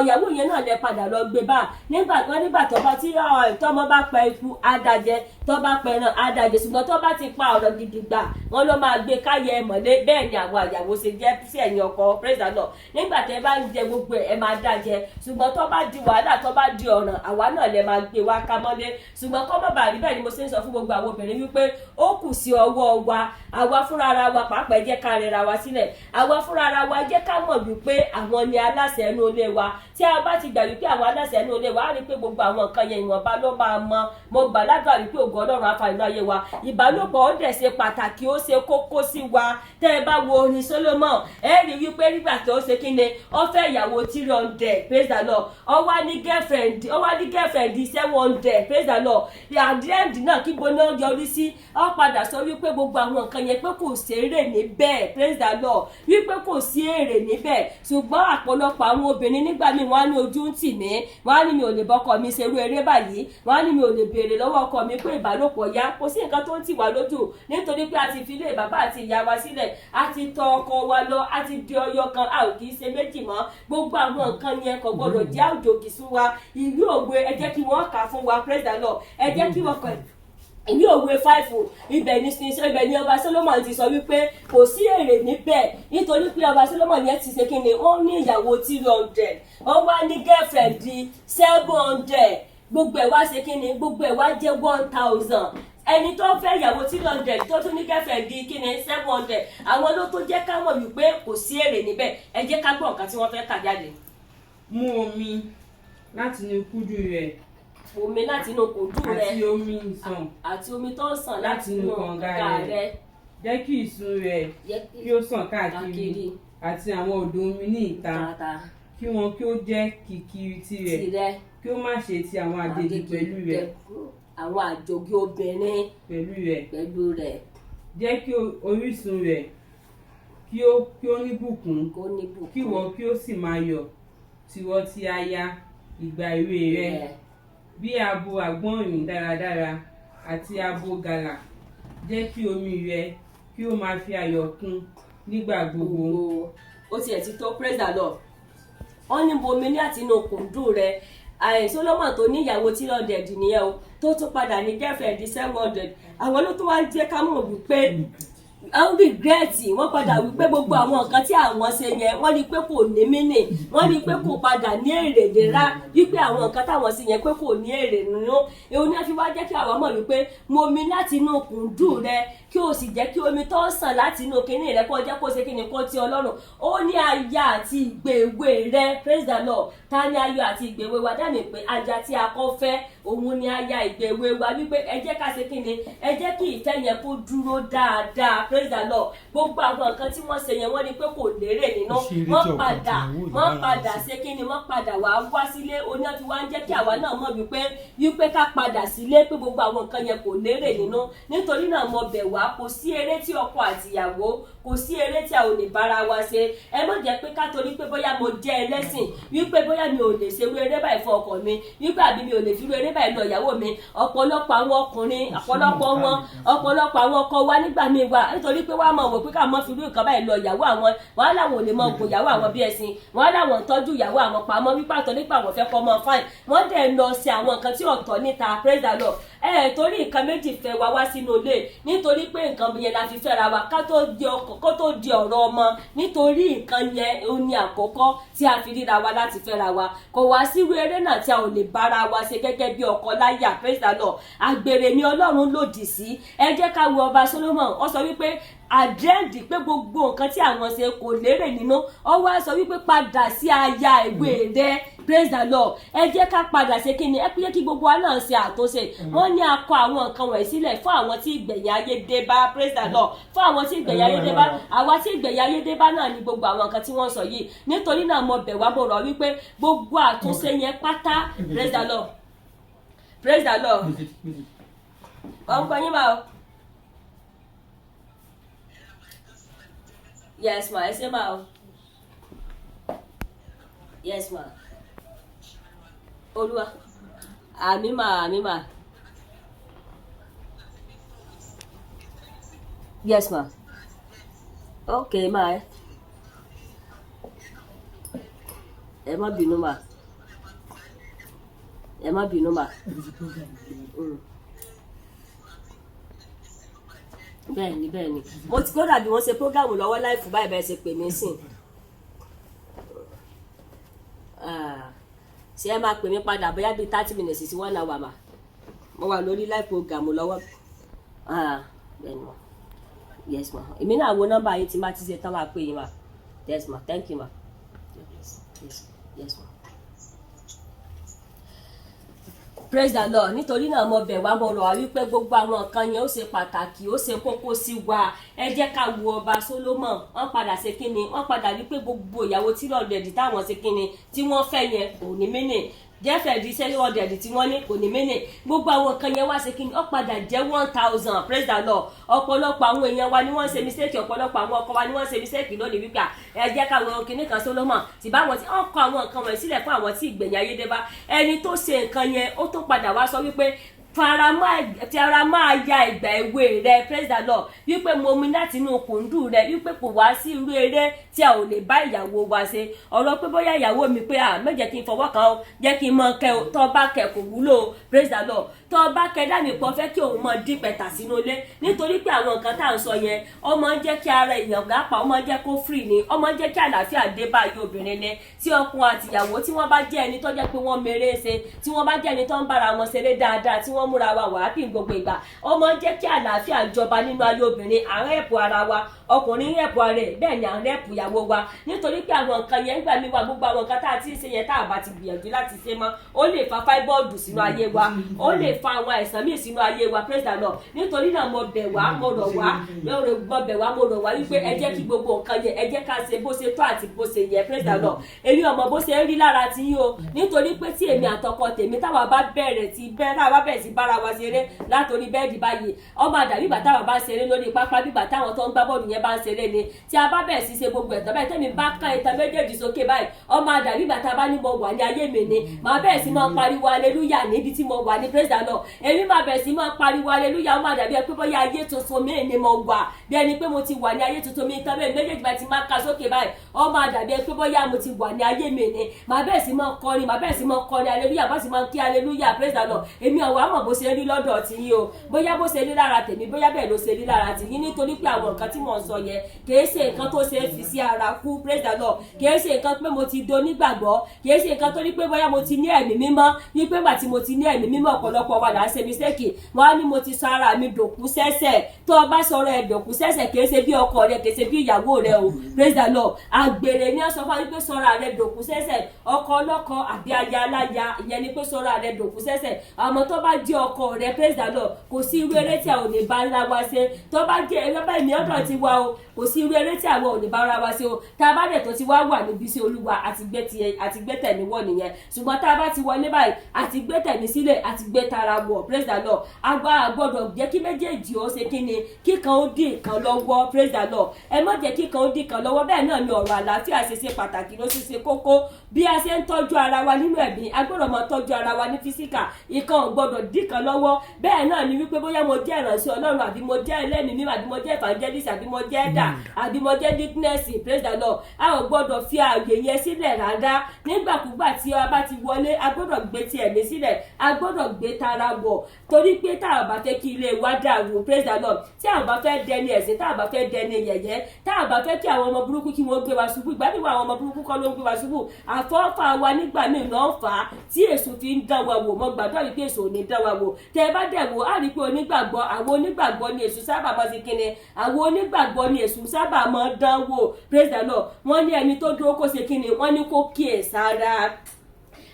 ìyàwó yẹn náà lẹ padà lọ gbé bá nígbà tó bá tí tọ́mọ bá pa ikú adájẹ tó bá pẹ náà adájẹ ṣùgbọ́n tó bá ti pa ọ̀rọ̀ gidi gbà wọ́n ló máa gbé káyẹ mọ̀lé bẹ́ẹ̀ ni àwọn àyàwó ṣe jẹ́ sí ẹ̀yìn ọkọ praise the Lord nígbà tẹ́ bá ń jẹ gbogbo ẹ̀ máa dájẹ ṣùgbọ́n tó bá di wàhálà tó bá di ọ̀ràn àwa náà lẹ máa gbé wá ká mọ́lé ṣùgbọ́n kọ́ mọ́ bàrí bẹ́ẹ̀ ni mo ṣe ń sọ fún gbogbo àwọn obìnrin wípé ó kù sí ọwọ́ wa àwa fúnra ara wa pàápàá jẹ́ ká rẹra wa sílẹ̀ àwa fúnra ara wa jẹ́ ká mọ̀ wípé àwọn ni aláṣẹ inú ilé wa tí a bá ti gbà wípé àwọn aláṣẹ inú ilé wa á rí pé gbogbo àwọn nǹkan yẹn ìwọ̀nba ló máa mọ mo gbà ládùúrà wípé ògo Ọlọ́run á fa inú ayé wa ìbálòpọ̀ ó dẹ̀ ṣe pàtàkì ó ṣe kókó sí wa tẹ́ ẹ bá wo orin Solomon ẹ rí wípé nígbà tó ṣe kí ni ó fẹ́ ìyàwó 300 praise the Lord ó wá ní girlfriend 700 praise the Lord at the end náà kí gbóná yọrí sí ó padà sọ wípé gbogbo àwọn nǹkan yẹn pé kò sí èrè níbẹ̀ praise the Lord wípé kò sí èrè níbẹ̀ ṣùgbọ́n àpọ̀lọpọ̀ àwọn obìnrin nígbà míì wọ́n á ní ojú ń tì mí wọ́n á ní mi ò lè bọ́kọ mi ṣerú eré báyìí wọ́n á ní mi ò lè béèrè lọ́wọ́ ọkọ mi pé ìbálòpọ̀ yá kò sí nǹkan tó ń tì wá lójú nítorí pé a ti fi ilé bàbá àti ìyá wa sílẹ̀ a ti tọ ọkọ wa lọ a ti di ọyọ kan a ò kì í ṣe méjì mọ́ gbogbo àwọn nǹkan yẹn kò gbọdọ̀ jẹ́ àjòjì fún wa ìwé òwe ẹ jẹ́ kí wọ́n kà fún wa praise the Lord ẹ jẹ́ kí wọ́n kọ̀ ìwé òwe 5 ibẹ̀ ni ọba Solomon ti sọ wípé kò sí èrè níbẹ̀ nítorí pé ọba Solomon yẹn ti ṣe kí ni ó ní ìyàwó 300 ó wá ní girlfriend 700 gbogbo ẹ̀ wá ṣe kí ni gbogbo ẹ̀ wá jẹ́ 1000 ẹni tó fẹ́ ìyàwó 300 tó tún ní girlfriend kí ni 700 àwọn ló tó jẹ́ ká mọ̀ wípé kò sí èrè níbẹ̀ ẹ jẹ́ ká gbọ́ nǹkan tí wọ́n fẹ́ kà jáde. Mú omi láti inú kúdù rẹ̀ omi láti inú kòdú rẹ àti omi ìsàn àti omi tó ń sàn láti inú kànga rẹ jẹ́ kí ìsun rẹ̀ kí ó sàn káàkiri àti àwọn odò omi ní ìta kí wọn kí ó jẹ́ kìkì tirẹ̀ kí ó má ṣe ti àwọn àjèjì pẹ̀lú rẹ̀ àwọn àjòjì obìnrin pẹ̀lú rẹ̀ jẹ́ kí orísun rẹ̀ kí ó ní bùkún kí wọ́n kí ó sì máa yọ̀ tiwọ́ tí a ya ìgbà èwe rẹ̀ bí abo àgbọ̀nrín dáradára àti abo gàlà jẹ́ kí omi rẹ̀ kí ó máa fi ayọ̀ kún nígbà gbogbo. ó tiẹ̀ ti tó praise the Lord wọ́n ní bomi ní àti inú kùndù rẹ̀ Solomon tó ní ìyàwó 300 nìyẹn o tó tún padà ní girlfriend 700 àwọn ló tún wá jẹ́ ká mọ̀ wípé àwọn rìgírẹ́ẹ̀tì wọ́n padà wípé gbogbo àwọn nǹkan tí àwọn ṣe yẹn wọ́n rí pé kò ní mínì wọ́n rí pé kò padà ní èrè nira wípé àwọn nǹkan táwọn ṣe yẹn pé kò ní èrè nínú èwo ni a fi wá jẹ́ kí àwọn mọ̀ wípé mo mi láti inú kùndù rẹ kí o sì jẹ́ kí omi tó ń sàn láti inú kinní rẹ kó jẹ́ kó ṣe kíni kó ti Ọlọ́run ó ní aya àti ìgbèwé rẹ praise the Lord ta ni ayọ̀ àti ìgbèwé wa dáàmì pé aya tí a kọ́ fẹ́ òun ni aya ìgbèwé wa wípé ẹ jẹ́ ká ṣe kíni ẹ jẹ́ kí ìfẹ́ yẹn kó dúró dáadáa praise the Lord gbogbo àwọn nǹkan tí wọ́n ṣe yẹn wọ́n ní pé kò lérè nínú wọ́n padà ṣe kíni wọ́n padà wá sílé oní àti wá ń jẹ́ kí àwa náà mọ̀ wípé ká padà sílé pé gbogbo àwọn nǹkan yẹn kò lérè nínú nítorí náà mo bẹ̀ wá kò sí eré tí ọkọ àtìyàwó kò kò sí eré tí a ò lè bára wa ṣe. Ẹ má jẹ́ pé ká torí pé bóyá mo jẹ́ ẹlẹ́sìn wípé bóyá mi ò lè ṣe irú eré báyìí fún ọkọ mi wípé àbí mi ò lè fi irú eré báyìí lọ ìyàwó mi. Ọ̀pọ̀lọpọ̀ àwọn ọkùnrin ọ̀pọ̀lọpọ̀ àwọn ọkọ wa nígbà míì wà nítorí pé wọ́n á mọ̀ wò pé ká mọ́ fi irú nǹkan báyìí lọ ìyàwó àwọn, wọ́n á láwọn ò lè mọ ògùn ìyàwó àwọn bí ẹṣin, wọ́n á láwọn tọ́jú ìyàwó àwọn pamọ́ wípé àtọ́ nípa àwọn fẹ́ kọ́ mọ́ fáìn, wọ́n dẹ̀ lọ sí àwọn nǹkan tí ọ̀tọ̀ níta. Praise the Lord. Torí nǹkan méjì fẹ́ wa wá sínú ilé nítorí pé nǹkan yẹn la fi fẹ́ra wa kó tó di ọ̀rọ̀ ọmọ, nítorí nǹkan yẹn ó ní àkọ́kọ́ tí a fi ríra wa láti fẹ́ra wa. Kò wá sírú eré náà tí a ò lè bára wa ṣe gẹ́gẹ́ bí ọkọ láyà. Praise the Lord. Àgbèrè ni Ọlọ́run lòdì sí. Ẹ jẹ́ ká wo ọba Solomon, ó sọ wípé àdẹ́ǹdì pé gbogbo nǹkan tí àwọn ṣe kò lérè nínú, ó wá sọ wípé padà sí aya ìwé rẹ. Praise the Lord. Ẹ jẹ́ ká padà ṣe kí ni, ẹ pé kí gbogbo wa náà ṣe àtúnṣe. Wọ́n ní a kọ àwọn nǹkan wọ̀nyí sílẹ̀ fún àwọn tí ìgbẹ̀yìn ayé dé bá. Praise the Lord. Fún àwọn tí ìgbẹ̀yìn ayé dé bá, àwa tí ìgbẹ̀yìn ayé dé bá náà ni gbogbo àwọn nǹkan tí wọ́n sọ yìí. Nítorí náà mo bẹ̀ wá, mo rọ̀ wípé gbogbo àtúnṣe yẹn pátá. Praise the Lord. Praise the Lord. Ọ̀pọ̀ yín máa. Yes ma, ẹ ṣé ma o. Yes ma. Olúwa. Àmín ma, àmín ma. Yes ma. Okay ma. Ẹ má bínú ma. Ẹ má bínú ma. Bẹ́ẹ̀ni mo ti kódà bí wọ́n ṣe prógámù lọ́wọ́ láìfù báyìí bẹ́ẹ̀ ṣe pè mí sìn. Ṣé ẹ máa pè mí padà bóyá bíi 30 minutes sí 1 hour mà. Mo wà lórí live program lọ́wọ́. Bẹ́ẹ̀ni ma. Yes ma. Èmi náà wo nọ́mbà yín tí má ti ṣe tán máa pè yín ma. Yes ma. Thank you ma. Yes ma. Praise the Lord. Nítorí náà mo bẹ̀ wá, mo rọ̀ wá wípé gbogbo àwọn nǹkan yẹn ó ṣe pàtàkì, ó ṣe kókó sí wa. Ẹ jẹ́ ká wo ọba Solomon, wọ́n padà ṣe kíni, wọ́n padà rí pé gbogbo ìyàwó tí lọ́ọ̀dẹ̀dì táwọn ṣe kíni tí wọ́n fẹ́ yẹn kò ní mínì. Jẹ́fẹ̀dì sẹ́yìn ọ̀dẹ̀dì tí wọ́n ní kò ní mínì. Gbogbo àwọn nǹkan yẹn wá ṣe kíni, ó padà jẹ́ 1000. Praise the Lord. Ọ̀pọ̀lọpọ̀ àwọn èèyàn wa ni wọ́n ṣe mistake, ọ̀pọ̀lọpọ̀ àwọn ọkọ wa ni wọ́n ṣe mistake lónìí wípé ẹ jẹ́ ká wo kíní kan Solomon tí bá wọn tí wọ́n kọ àwọn nǹkan wọ̀nyí sílẹ̀ fún àwọn tí ìgbẹ̀yìn ayé dé bá. Ẹni tó ṣe nǹkan yẹn ó tún padà wá sọ wípé fara máa ya ìgbà èwe rẹ. Praise the Lord. Wípé mo mú láti inú kùndù rẹ wípé kò wá sí irú eré tí a ò lè bá ìyàwó wa ṣe. Ọ̀rọ̀ pé bóyá ìyàwó mi pé má jẹ́ kí n fọwọ́ kan o, jẹ́ kí n mọ kẹ o, tó bá kẹ kò wúlò. Praise the Lord. Tó bá kẹ dání pọ̀ fẹ́ kí òun mọ dín pẹ̀tà sínú ilé nítorí pé àwọn nǹkan tá à ń sọ yẹn ó máa ń jẹ́ kí ara èèyàn gápá, ó máa ń jẹ́ kó free ni, ó máa ń jẹ́ kí àlàáfíà dé bá ayé obìnrin ni. Tí ọkùnrin àti ìyàwó tí wọ́n bá jẹ́ ẹni tó jẹ́ pé wọ́n mèrè ṣe, tí wọ́n bá jẹ́ ẹni tó ń bára wọn ṣeré dáadáa, tí wọ́n múra wa wà happy gbogbo ìgbà, ó máa ń jẹ́ kí àlàáfíà jọba nínú ayé obìnrin. À ń rẹ́pù ara wa, ọkùnrin rẹ́pù ara rẹ̀, bẹ́ẹ̀ ni à ń rẹ́pù ìyàwó wa. Nítorí pé àwọn nǹkan yẹn gbà mí wá, gbogbo àwọn nǹkan tá a ti ń ṣe yẹn tá a bá ti gbìyànjú láti ṣe mọ́, ó lè fa fáíbọ́ọ̀dù sínú ayé wa, ó lè fa àwọn àìsàn míì sínú ayé wa. Praise the Lord. Nítorí náà mo bẹ̀ wá, mo rọ̀ wá wípé ẹ jẹ́ kí gbogbo nǹkan yẹn ẹ jẹ́ ká ṣe bó ṣe tó àti bó ṣe yẹ. Praise the Lord. Èmi ọmọ bó ṣe ń rí lára ti yín o, nítorí pé tí èmi àtọkọ tèmi táwa bá bẹ̀rẹ̀ sí bára wa ṣeré látòrí bẹ́ẹ̀dì báyìí, ọmọ àdàbí ìgbà táwa bá ṣeré lórí pápá bígbà táwọn tó ń gbá bọ́ọ̀lù yẹn bá ń ṣeré ni. Tí a bá bẹ̀rẹ̀ sí ṣe gbogbo ẹ̀tọ́ báyìí tẹ́mi bá ká ìtàn méjèèjì sókè báyìí, ọmọ àdàbí ìgbà tá a bá ní mo wà ní ayé mi ni, màá bẹ̀rẹ̀ sí máa pariwo aleluya níbi tí mo wà ní. Praise the Lord. Èmi máa bẹ̀rẹ̀ sí máa pariwo aleluya, ọmọ àdàbí ẹ pé bóyá ayé tuntun mi ni mo wà, bí ẹni pé mo ti wà ní ayé tuntun mi tán bẹ́ẹ̀ méjèèjì bá ti máa ká sókè báyìí, ọmọ àdàbí ẹ pé bóyá mo ti wà ní ayé mi ni. Màá bẹ̀rẹ̀ sí máa kọrin, aleluya, bá sì máa kí aleluya. Praise the Lord. Èmi ọ̀wá mọ̀ bó ṣe rí lọ́dọ̀ ti yín o, bóyá bó ṣe rí lára tèmi, bóyá bẹ́ẹ̀ ló ṣe rí lára ti yín, nítorí pé àwọn nǹkan tí mò ń sọ yẹn kìí ṣe nǹkan tó ṣe é fi sí ara kú. Praise the Lord. Kìí ṣe nǹkan pé mo ti do nígbàgbọ́, kìí ṣe nǹkan tó ní pé bóyá mo ti ní ẹ̀mí mímọ́, wípé gbà tí mo ti ní ẹ̀mí mímọ́ ọ̀pọ̀lọpọ̀ wa là ń ṣe mistake. Wọ́n á ní mo ti sọ ara mi dòkú sẹ́sẹ̀. Tó o bá sọ̀rọ̀ ẹ̀ dòkú sẹ́sẹ̀ kìí ṣe bí ọkọ rẹ, kìí ṣe bí ìyàwó rẹ o. Praise the Lord. Àgbèrè ni ó sọ fún wa wípé sọ̀rọ̀ rẹ dòkú sẹ́sẹ̀. Ọkọ ọlọ́kọ àbí aya aláya, ìyẹn ni pé sọ̀rọ̀ rẹ dòkú sẹ́sẹ̀. Àmọ́ tó bá jẹ́ ọkọ rẹ praise the Lord kò sí irú eré tí a ò lè bá ńlá wa ṣe tó bá jẹ́ ẹgbẹ́ báyìí ní ọ̀dọ̀ ti wá o kò sí irú eré tí àwọn ò lè bá ara wa ṣe o tá a bá dẹ̀ tó ti wá wà níbi sí Olúwa àti gbé tẹ̀mí wọ̀ nìyẹn ṣùgbọ́n tá a bá ti wọlé báyìí àti gbé tẹ̀mí sílẹ̀ àti gbé tara wọ̀ praise the Lord agbára gbọ́dọ̀ jẹ́ kí méjèèjì ó ṣe kí ni kíkan ó dín kan lọ́wọ́ praise the Lord ẹ má jẹ́ kíkan ó dín kan lọ́wọ́ bẹ́ẹ̀ náà ni ọ̀rọ̀ àlàáfíà ṣe pàtàkì ló ṣe kókó bí a ṣe ń tọ́jú ara wa nínú ẹ̀mí a gbọ́dọ̀ máa tọ́jú ara wa ní físíkà ìkan ò gbọ́dọ̀ dín kan lọ́wọ́ bẹ́ẹ̀ náà ni wípé bóyá mo jẹ́ ìránṣẹ́ Ọlọ́run àbí mo jẹ́ ẹlẹ́mìí mímọ́ àbí mo jẹ́ evangelist àbí mo jẹ́ ẹ̀dà àbí mo jẹ́ dickness praise the Lord a ò gbọ́dọ̀ fi ààyè yẹn sílẹ̀ rárá nígbàkúgbà tí a bá ti wọlé a gbọ́dọ̀ gbé ti ẹ̀mí sílẹ̀ a gbọ́dọ̀ gbé tara wọ̀ torí pé tá a bá fẹ́ kí ilé wa dàrú praise the Lord tí a bá fẹ́ dẹni ẹ̀sìn tá a bá fẹ́ dẹni yẹ̀yẹ́ tá a bá fẹ́ kí àwọn ọmọ burúkú kí wọ́n gbé wa ṣubú ìgbà níwọ̀n àwọn ọmọ burúkú kọ́ ló ń gbé wa ṣubú àfọ́fà wa nígbà míì náà fà á tí èṣù fi ń dán wa wò mọ́ gbàdúrà wípé èṣù ò ní dán wa wò tẹ́ ẹ bá dẹ̀ wò á rí pé onígbàgbọ́ àwọn onígbàgbọ́ ni èṣù sábà máa ṣe kíni àwọn onígbàgbọ́ ni èṣù sábà máa dán wò praise the Lord wọ́n ní ẹni tó dúró kó ṣe kíni wọ́n ní kó kíyèsára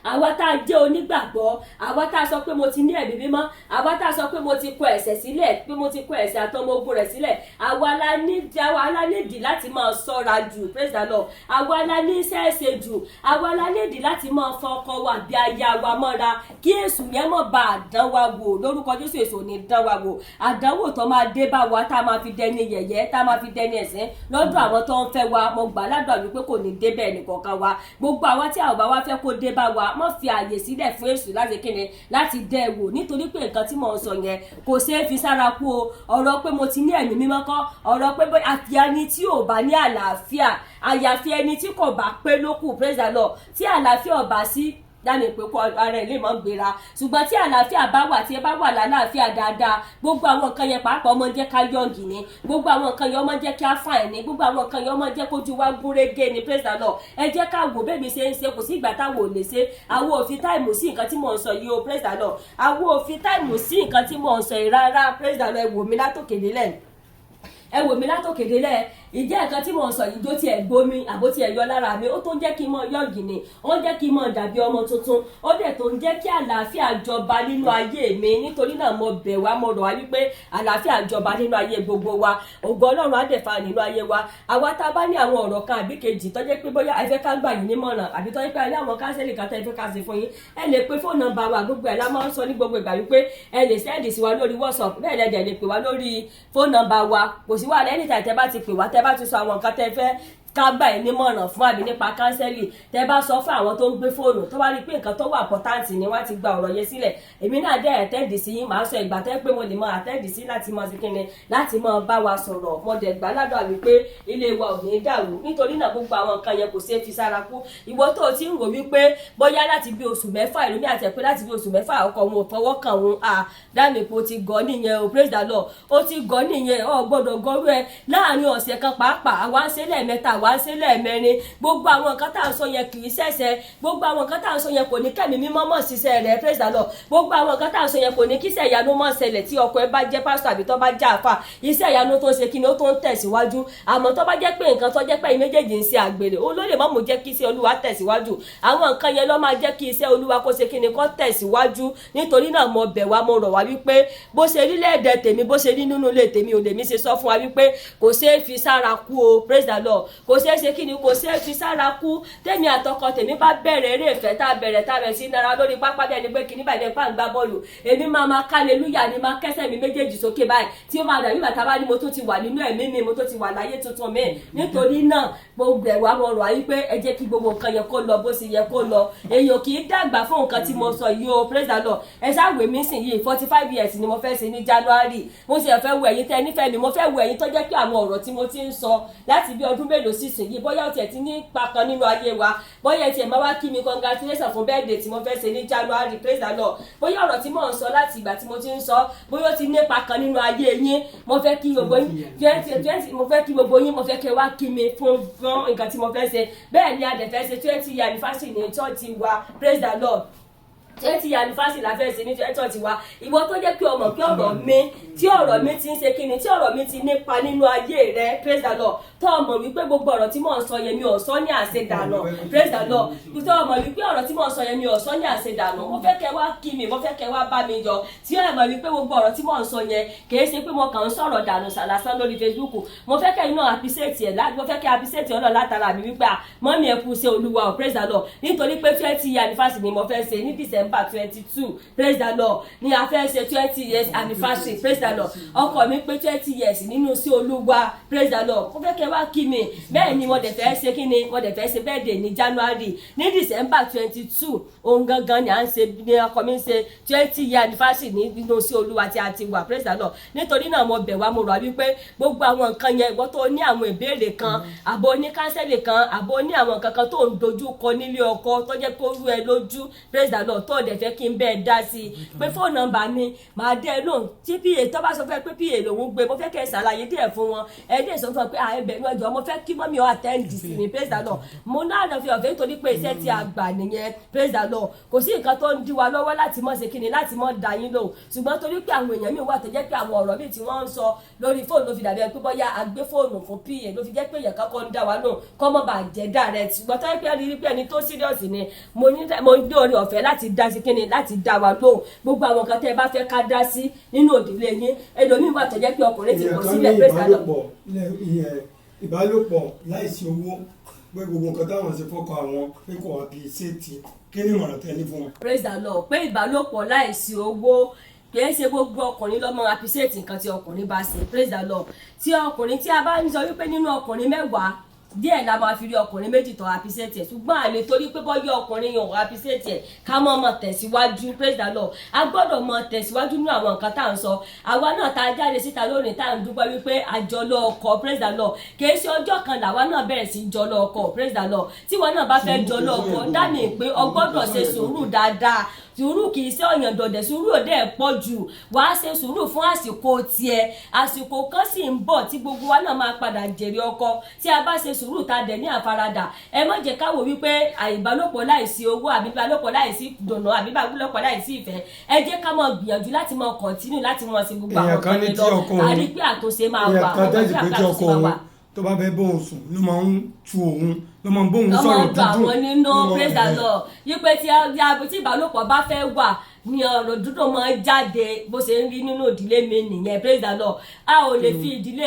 àwa tá a jẹ́ onígbàgbọ́ àwa tá a sọ pé mo ti ní ẹ̀mí mímọ́ àwa tá a sọ pé mo ti kọ ẹ̀ṣẹ̀ sílẹ̀ pé mo ti kọ ẹ̀ṣẹ̀ àtọmọ ogun rẹ̀ sílẹ̀ àwa la nídìí láti máa ṣọ́ra jù praise the Lord àwa la ní sẹ́ẹ̀sẹ̀ jù àwa la nídìí láti máa fọ ọkọ wa bí aya wa mọ́ra kí èṣù yẹn mọ̀ bá àdán wa wò lórúkọ Jésù èṣù ò ní dán wa wò àdánwò tó máa dé bá wa tá a máa fi dẹni yẹ̀yẹ́ tá a máa fi dẹni ẹ̀sìn lọ́dọ̀ àwọn tó ń fẹ́ wa mo gbà ládùúrà wípé kò ní dé bẹ́ẹ̀ nìkọ̀ọ̀kan wa gbogbo àwa tí àwọn bá wá fẹ́ kó dé bá wa mọ́ fi àyè sílẹ̀ fún èṣù láti kíni láti dẹ́ wò nítorí pé nǹkan tí mò ń sọ yẹn kò ṣeé fi sára kú o ọ̀rọ̀ pé mo ti ní ẹ̀mí mímọ́ kọ́ ọ̀rọ̀ pé àfi ẹni tí ò bá ní àlàáfíà àyàfi ẹni tí kò bá pé lókù praise the Lord tí àlàáfíà ò bá sí dáni pé kó ara ẹ̀ lè mọ́ gbéra ṣùgbọ́n tí àlàáfíà bá wà tí ẹ bá wà lálàáfíà dáadáa gbogbo àwọn nǹkan yẹn pàápàá ọmọ jẹ́ ká yọ̀ǹgì ni gbogbo àwọn nǹkan yẹn ọmọ jẹ́ ká fàìn ni gbogbo àwọn nǹkan yẹn ọmọ jẹ́ kójú wa gúnrégé ni praise the Lord ẹ jẹ́ ká wò bẹ́ẹ̀ mi ṣe ń ṣe kò sí ìgbà táwọn ò lè ṣe àwọn òfin táìmù sí nǹkan tí mò ń sọ yìí o praise the Lord àwọn òfin táìmù sí nǹkan tí mò ń sọ yìí rárá praise the Lord ẹ wò mí látòkè délẹ̀ ẹ wò mí látòkè délẹ̀ ìjẹ́ nǹkan tí mò ń sọ yìí tó tiẹ̀ gbómi àbó tiẹ̀ yọ lára mi ó tó ń jẹ́ kí n mọ yọ̀gì ni ó ń jẹ́ kí n mọ dàbí ọmọ tuntun ó dẹ̀ tó ń jẹ́ kí àlàáfíà jọba nínú ayé mi nítorí náà mo bẹ̀ wá mo rọ̀ wá wípé àlàáfíà jọba nínú ayé gbogbo wa ògo Ọlọ́run á dẹ̀ fa nínú ayé wa àwa tá a bá ní àwọn ọ̀rọ̀ kan àbí kejì tó jẹ́ pé bóyá ẹ fẹ́ ká gbà yín nímọ̀ràn àbí tó jẹ́ pé alẹ́ àwọn kánsẹ́lì kan tó ẹ fẹ́ ká ṣe fún yín ẹ lè pe fóònù nọ́mbà wa gbogbo ẹ̀ la máa ń sọ ní gbogbo ìgbà wípé ẹ lè sẹ́ẹ̀dì sí wa lórí WhatsApp bẹ́ẹ̀ lẹ́dẹ̀ lè pè wá lórí fóònù nọ́mbà wa kò sí wàhálà anytime tẹ́ bá ti pè wá tẹ́ bá ti sọ àwọn nǹkan tẹ́ fẹ́ ká gbà yín nímọ̀ràn fún àbí nípa kánsẹ́lì tẹ́ bá sọ fún àwọn tó ń gbé fóònù tó bá rí pé nǹkan tó wà important ni wọ́n ti gba ọ̀rọ̀ yẹn sílẹ̀ èmi náà dẹ́ àtẹ́ẹ̀dì sí yín màá sọ ìgbà tẹ́ pé mo lè mọ àtẹ́ẹ̀dì sí láti mọ sí kíni láti mọ bá wa sọ̀rọ̀ mo dẹ̀ gbà ládùúrà wípé ilé wa ò ní dàrú nítorí náà gbogbo àwọn nǹkan yẹn kò ṣeé fi sára kú ìwọ tó ti ń rò wípé bóyá láti bí oṣù mẹ́fà ìlú ní àtẹ̀pé láti bí oṣù mẹ́fà ọkọ wọn ò fọwọ́ kàn wọn dámìpọ̀ ti gọ́ nìyẹn o praise the Lord ó ti gọ́ nìyẹn o gbọ́dọ̀ gọ́rú ẹ láàrin ọ̀sẹ̀ kan pàápàá àwa ń ṣe lẹ́ẹ̀mẹ́ta àwa ń ṣe lẹ́ẹ̀mẹ́rin gbogbo àwọn nǹkan tá à ń sọ yẹn kì í ṣẹ̀ṣẹ̀ gbogbo àwọn nǹkan tá à ń sọ yẹn kò ní kẹ́mi mímọ́ mọ̀ ṣiṣẹ́ rẹ̀ praise the Lord gbogbo àwọn nǹkan tá à ń sọ yẹn kò ní kíṣẹ́ ìyanu mọ̀ ṣẹlẹ̀ tí ọkọ ẹ bá jẹ́ pásítọ̀ àbí tó bá jẹ́ àfà iṣẹ́ ìyanu tó ń ṣe kíni ó tó ń tẹ̀síwájú àmọ́ tó bá jẹ́ pé nǹkan tó jẹ́ pé méjèèjì ń ṣe àgbèrè ó ló lè mọ́ mú jẹ́ kí iṣẹ́ Olúwa tẹ̀síwájú àwọn nǹkan yẹn ló máa jẹ́ kí iṣẹ́ Olúwa kó ṣe kíni kó tẹ̀síwájú nítorí náà mo bẹ̀ wá mo rọ̀ wá wípé bó ṣe rí lẹ́ẹ̀dẹ̀ tèmi bó ṣe rí nínú ilé tèmi ò lè mí ṣe sọ fún wa wípé kò ṣeé fi sára kú o praise the Lord kò ṣeé ṣe kíni kò ṣeé fi sára kú tèmi àtọkọ tèmi bá bẹ̀rẹ̀ eré ìfẹ́ tá bẹ̀rẹ̀ sí nara lórí pápá bẹ́ẹ̀ ni pé kíní báyìí nípa ń gbá bọ́ọ̀lù èmi máa hallelujah ni máa kẹ́sẹ̀ mi méjèèjì sókè báyìí tí ó máa dàbí bàtà bá ní mo tó ti wà nínú ẹ̀mí mi mo tó ti wà láyé tuntun mi nítorí náà gbogbo ẹ̀wà mo rọ̀ ayé pé ẹ jẹ́ kí gbogbo nǹkan yẹn kó lọ bó ṣe yẹ kó lọ èèyàn kì í dàgbà fún nǹkan tí mo sọ yìí o praise the Lord ẹ ṣáàwé mi sìn yìí 45 years ni mo fẹ́ ṣe ní January mo sì fẹ́ wo ẹ̀yin tẹ́ nífẹ̀ẹ́ mi mo fẹ́ wo ẹ̀yin tó jẹ́ pé àwọn ọ̀rọ̀ tí mo ti ń sọ láti bí ọdún mélòó sísìn yìí bóyá ó tiẹ̀ ti ní pakan nínú ayé wa bóyá tiẹ̀ máa wá kí mi congratulation fún birthday tí mo fẹ́ ṣe ní January praise the Lord bóyá ọ̀rọ̀ tí mò ń sọ láti ìgbà tí mo ti ń sọ bóyá ó ti ní pakan nínú ayé yín mo fẹ́ kí gbogbo yín mo fẹ́ kí gbogbo yín mo fẹ́ kẹ́ wá kí mi fún nǹkan tí mo fẹ́ ṣe bẹ́ẹ̀ ni a dẹ̀ fẹ́ ṣe 20 year anniversary ní church wa praise the Lord 20 anniversary la fẹ́ ṣe ní church wa ìwọ tó jẹ́ pé ọmọ pé ọ̀rọ̀ mi ti ń ṣe kíni tí ọ̀rọ̀ mi ti nípa nínú ayé rẹ praise the Lord tó ọmọ wípé gbogbo ọ̀rọ̀ tí mò ń sọ yẹn mi ò sọ ní àṣedànù praise the Lord tó ọmọ wípé ọ̀rọ̀ tí mò ń sọ yẹn mi ò sọ ní àṣedànù mo fẹ́ kẹ́ wá kí mi mo fẹ́ kẹ́ wá bá mi jọ tí ọmọ wípé gbogbo ọ̀rọ̀ tí mò ń sọ yẹn kìí ṣe pé mo kàn ń sọ̀rọ̀ dànù sàlásán lórí Facebook mo fẹ́ kẹ́ iná appreciate ẹ̀ láti mo fẹ́ kẹ́ appreciate ọ̀nà látara mi wípé mọ́mí ẹ kú ṣe Olúwa o praise the Lord nítorí pé 20 anniversary ni mo fẹ́ ṣe ní December 22 praise the Lord ni a fẹ́ ṣe 20 years anniversary praise the Lord ọkọ mi pé 20 years nínú sí Olúwa praise the Lord mo fẹ́ kẹ́ wá kí mi bẹ́ẹ̀ ni mo dẹ̀ fẹ́ ṣe kí ni mo dẹ̀ fẹ́ ṣe birthday ní January ní December 22 ohun gangan ni à ń ṣe ní ọkọ mi ń ṣe 20 year anniversary nínú sí Olúwa tí a ti wà praise the Lord nítorí náà mo bẹ̀ wá mo rọ̀ wípé gbogbo àwọn nǹkan yẹn ìwọ tó ní àwọn ìbéèrè kan àbò ní kánsẹ́lì kan àbò ní àwọn nǹkan kan tó ń dojú kọ nílé ọkọ tó jẹ́ kó rú ẹ lójú praise the Lord tó dẹ̀ fẹ́ kí n bẹ́ẹ̀ dá sí i pé fóònù nọ́mbà mi màá dẹ́ lóhùn tí pa tó bá sọ fẹ́ pé pa lòún gbé mo fẹ́ kẹ́ ẹ ṣàlàyé díẹ̀ fún wọn ẹ dẹ̀ sọ fún ọ pé ẹbẹ̀ ní ọjọ́ mo fẹ́ kí mọ́mí ọ àtẹ́ǹdì sí mi praise the Lord mo náà lọ fi ọ̀fẹ́ nítorí pé iṣẹ́ tí a gbà nìyẹn praise the Lord kò sí nǹkan tó ń dí wa lọ́wọ́ láti mọ̀ ṣe kíni láti mọ̀ dá yín lóhùn ṣùgbọ́n torí pé àwọn èèyàn mi wà tó jẹ́ pé àwọn ọ̀rọ̀ mi tí wọ́n ń sọ lórí fóònù ló fi dàbí ẹ pé bóyá a gbé fóònù fún pa ló fi jẹ́ pé èèyàn kankan ń dá wa lóhùn kọ́ mọ́ bá jẹ́ direct ṣùgbọ́n tó yẹ pé ẹni rí pé ẹni tó serious ni mo ní orí ọ̀fẹ́ láti dá sí kíni láti dá wa lóhùn gbogbo àwọn kan tẹ́ ẹ bá fẹ́ ká dá sí nínú òdìlé yín ẹlòmíì wà tó jẹ́ pé ọkùnrin ti kọ̀ sílẹ̀ pé ìbálòpọ̀ láìsí owó pé gbogbo nǹkan táwọn ṣe fọ́kọ àwọn pé kò wá bí ṣéètì kí ni ìmọ̀ràn tẹ́ ní fún wọn. praise the Lord pé ìbálòpọ̀ láìsí owó kìí ṣe gbogbo ọkùnrin ló máa appreciate nǹkan tí ọkùnrin bá ṣe praise the Lord tí ọkùnrin tí a bá ń sọ wípé nínú ọkùnrin 10 díẹ̀ la máa fi rí ọkùnrin 2 tó appreciate ẹ̀ ṣùgbọ́n àlè torí pé bọ́yọ̀ ọkùnrin yòó appreciate ẹ̀ ká mọ̀ tẹ̀síwájú praise the Lord a gbọ́dọ̀ mọ̀ tẹ̀síwájú nínú àwọn nǹkan tá à ń sọ àwa náà tá a jáde síta lónìí tá à ń dúpẹ́ wípé àjọlọ ọkọ praise the Lord kìí ṣe ọjọ́ kan làwa náà bẹ̀rẹ̀ sí jọlọ ọkọ praise the Lord tí wọn náà bá fẹ́ jọlọ ọkọ dámì pé o gbọ́dọ̀ ṣe sùúrù dáadáa sùúrù kìí ṣe ọ̀yàn dọ̀dẹ̀ sùúrù òde ẹ̀ pọ̀ jù wàá ṣe sùúrù fún àsìkò tiẹ̀ àsìkò kan sì ń bọ̀ tí gbogbo wa náà máa padà jèrè ọkọ tí a bá ṣe sùúrù ta dẹ̀ ní àfaradà ẹ má jẹ́ ká wò wípé àìbálòpọ̀ láìsí owó àbí ìbálòpọ̀ láìsí dùnnú àbí ìbálòpọ̀ láìsí ìfẹ́ ẹ jẹ́ ká máa gbìyànjú láti máa kọ̀ntínú láti máa ṣe gbogbo àwọn kan lọ àrí pé àtúnṣe máa wà àtúnṣe máa wà tó bá fẹ́ bóun sùn ló máa ń tu òun ló máa ń bóun sọ̀rọ̀ dúdú ọmọ àwọn nínú praise the Lord yípe tí ìbálòpọ̀ bá fẹ́ wà ní ọ̀rọ̀ dúdú máa ń jáde bó ṣe ń rí nínú ìdílé mi nìyẹn praise the Lord a ò lè fi ìdílé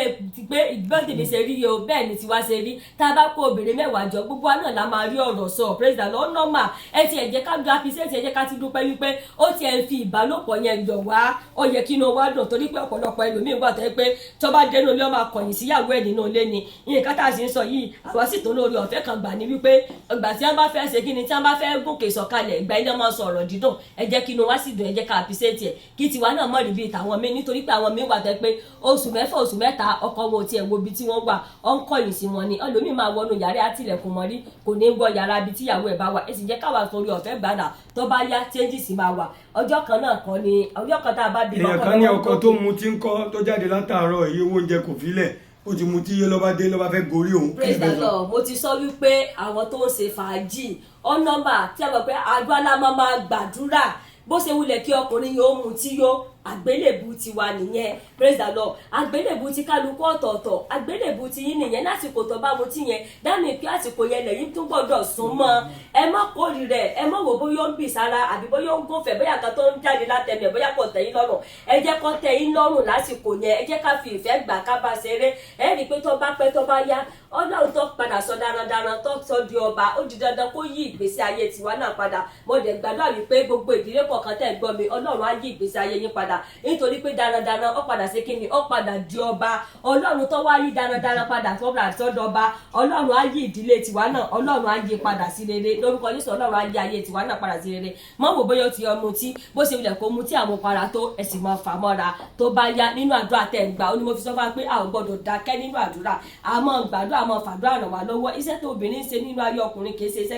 pé ìgbọ́dọ̀ mi ṣe rí yìí o bẹ́ẹ̀ ni tiwa ṣe rí tá a bá kó obìnrin 10 jọ gbogbo wa náà la máa rí ọ̀rọ̀ sọ praise the Lord normal ẹ ti ẹ̀ jẹ́ ká dúró appreciate ẹ jẹ́ ká ti dúpẹ́ wípé ó ti ẹ̀ ń fi ìbálòpọ̀ yẹn yọ̀ wá ó yẹ kí inú wa dùn torí pé ọ̀pọ̀lọpọ̀ ẹlòmíín wà tó yẹ pé tó bá dénú ilé ọmọ akọ̀yìn síyàwó ẹ̀ nínú ilé ni nǹkan tá a sì ń sọ yìí àwa sì tó lórí ọ̀fẹ́ kan gbà ní wípé ìgbà tí wọ́n bá fẹ́ ṣe kí ni tí wọ́n bá fẹ́ gòkè sọ̀kalẹ̀ ìgbà ilé ọmọ sọ̀rọ̀ dídùn ẹ jẹ́ kí inú wa sì dùn ẹ jẹ́ ká àpìsẹ́tì ẹ̀ kí tiwa náà mọ̀ rí bíi tàwọn míì nítorí pé àwọn míì wà tẹ́ pé oṣù 4 oṣù 3 ọkọ wọn ò tiẹ̀ wo ibi tí wọ́n wà ọ̀ ń kọ̀yìn sí wọn ni ọlọ́mìn máa wọnú yàrá àtìlẹ̀kùn mọ́rí kò ní gbọ́ yàrá ibi tíyàwó ẹ̀ bá wà ẹ sì jẹ́ káwa torí ọ̀fẹ́ gbàdà tó bá yá changes máa wà ọjọ́ kan náà kan ni ọjọ́ kan tá a bá bí èèyàn kan ní ọkọ tó mutí ń kọ́ tó jáde látàárọ̀ èyí owó oúnjẹ kò fílẹ̀ ó ti mutí yé lọ́ba dé lọ́ba fẹ́ gorí òun. praise the Lord mo ti sọ wípé àwọn tó ń ṣe fàájì ọ̀nọ́mbà tí a mọ̀ pé àdúrà máa gbàdúrà bó ṣe wulẹ̀ kí ọkùnrin yóò mutí yó àgbélébù tiwa nìyẹn praise the Lord àgbélébù ti kálukú ọ̀tọ̀ọ̀tọ̀ àgbélébù ti yín nìyẹn lásìkò tó bá mutí yẹn dáàmì pé àsìkò yẹn lẹ́yìn tó gbọ́dọ̀ sún mọ́ ẹ má kórì rẹ̀ ẹ má wò bóyá ó ń bì sára àbí bóyá ó ń gòfẹ̀ bóyá kan tó ń jáde látẹnu ẹ̀ bóyá kò tẹ́ yín lọ́rùn ẹ jẹ́ kó tẹ́ yín lọ́rùn lásìkò yẹn ẹ jẹ́ ká fi ìfẹ́ gbà ká bá ṣeré ẹ rí i pé tó bá pẹ́ tó bá yá Ọlọ́run tó padà sọ darandaran tó sọ di ọba ó di dandan kó yí ìgbésí ayé tiwa náà padà mo dẹ̀ gbàdúrà wípé gbogbo ìdílé kọ̀ọ̀kan tẹ̀ ń gbọ́ mi Ọlọ́run á yí ìgbésí ayé yín padà nítorí pé darandaran ó padà ṣe kíni ó padà di ọba Ọlọ́run tó wá yí darandaran padà tó padà sọ́dọ̀ ọba Ọlọ́run á yí ìdílé tiwa náà Ọlọ́run á yí padà sí rere lórúkọ Jésù Ọlọ́run á yí ayé tiwa náà padà sí rere mọ́ wò bóyá ó ti ọmọ tí bó ṣe wulẹ̀ kó mu tí àwọn para tó ẹ̀sìn máa fà mọ́ra tó bá yá nínú àdúrà tẹ̀ ń gbà ó ní mo fi sọ fún wa pé a ò gbọ́dọ̀ dákẹ́ nínú àdúrà àmọ́ gbàdúrà àmọ́ fàdúrà ràn wá lọ́wọ́ iṣẹ́ tó obìnrin ń ṣe nínú ayé ọkùnrin kì í ṣe iṣẹ́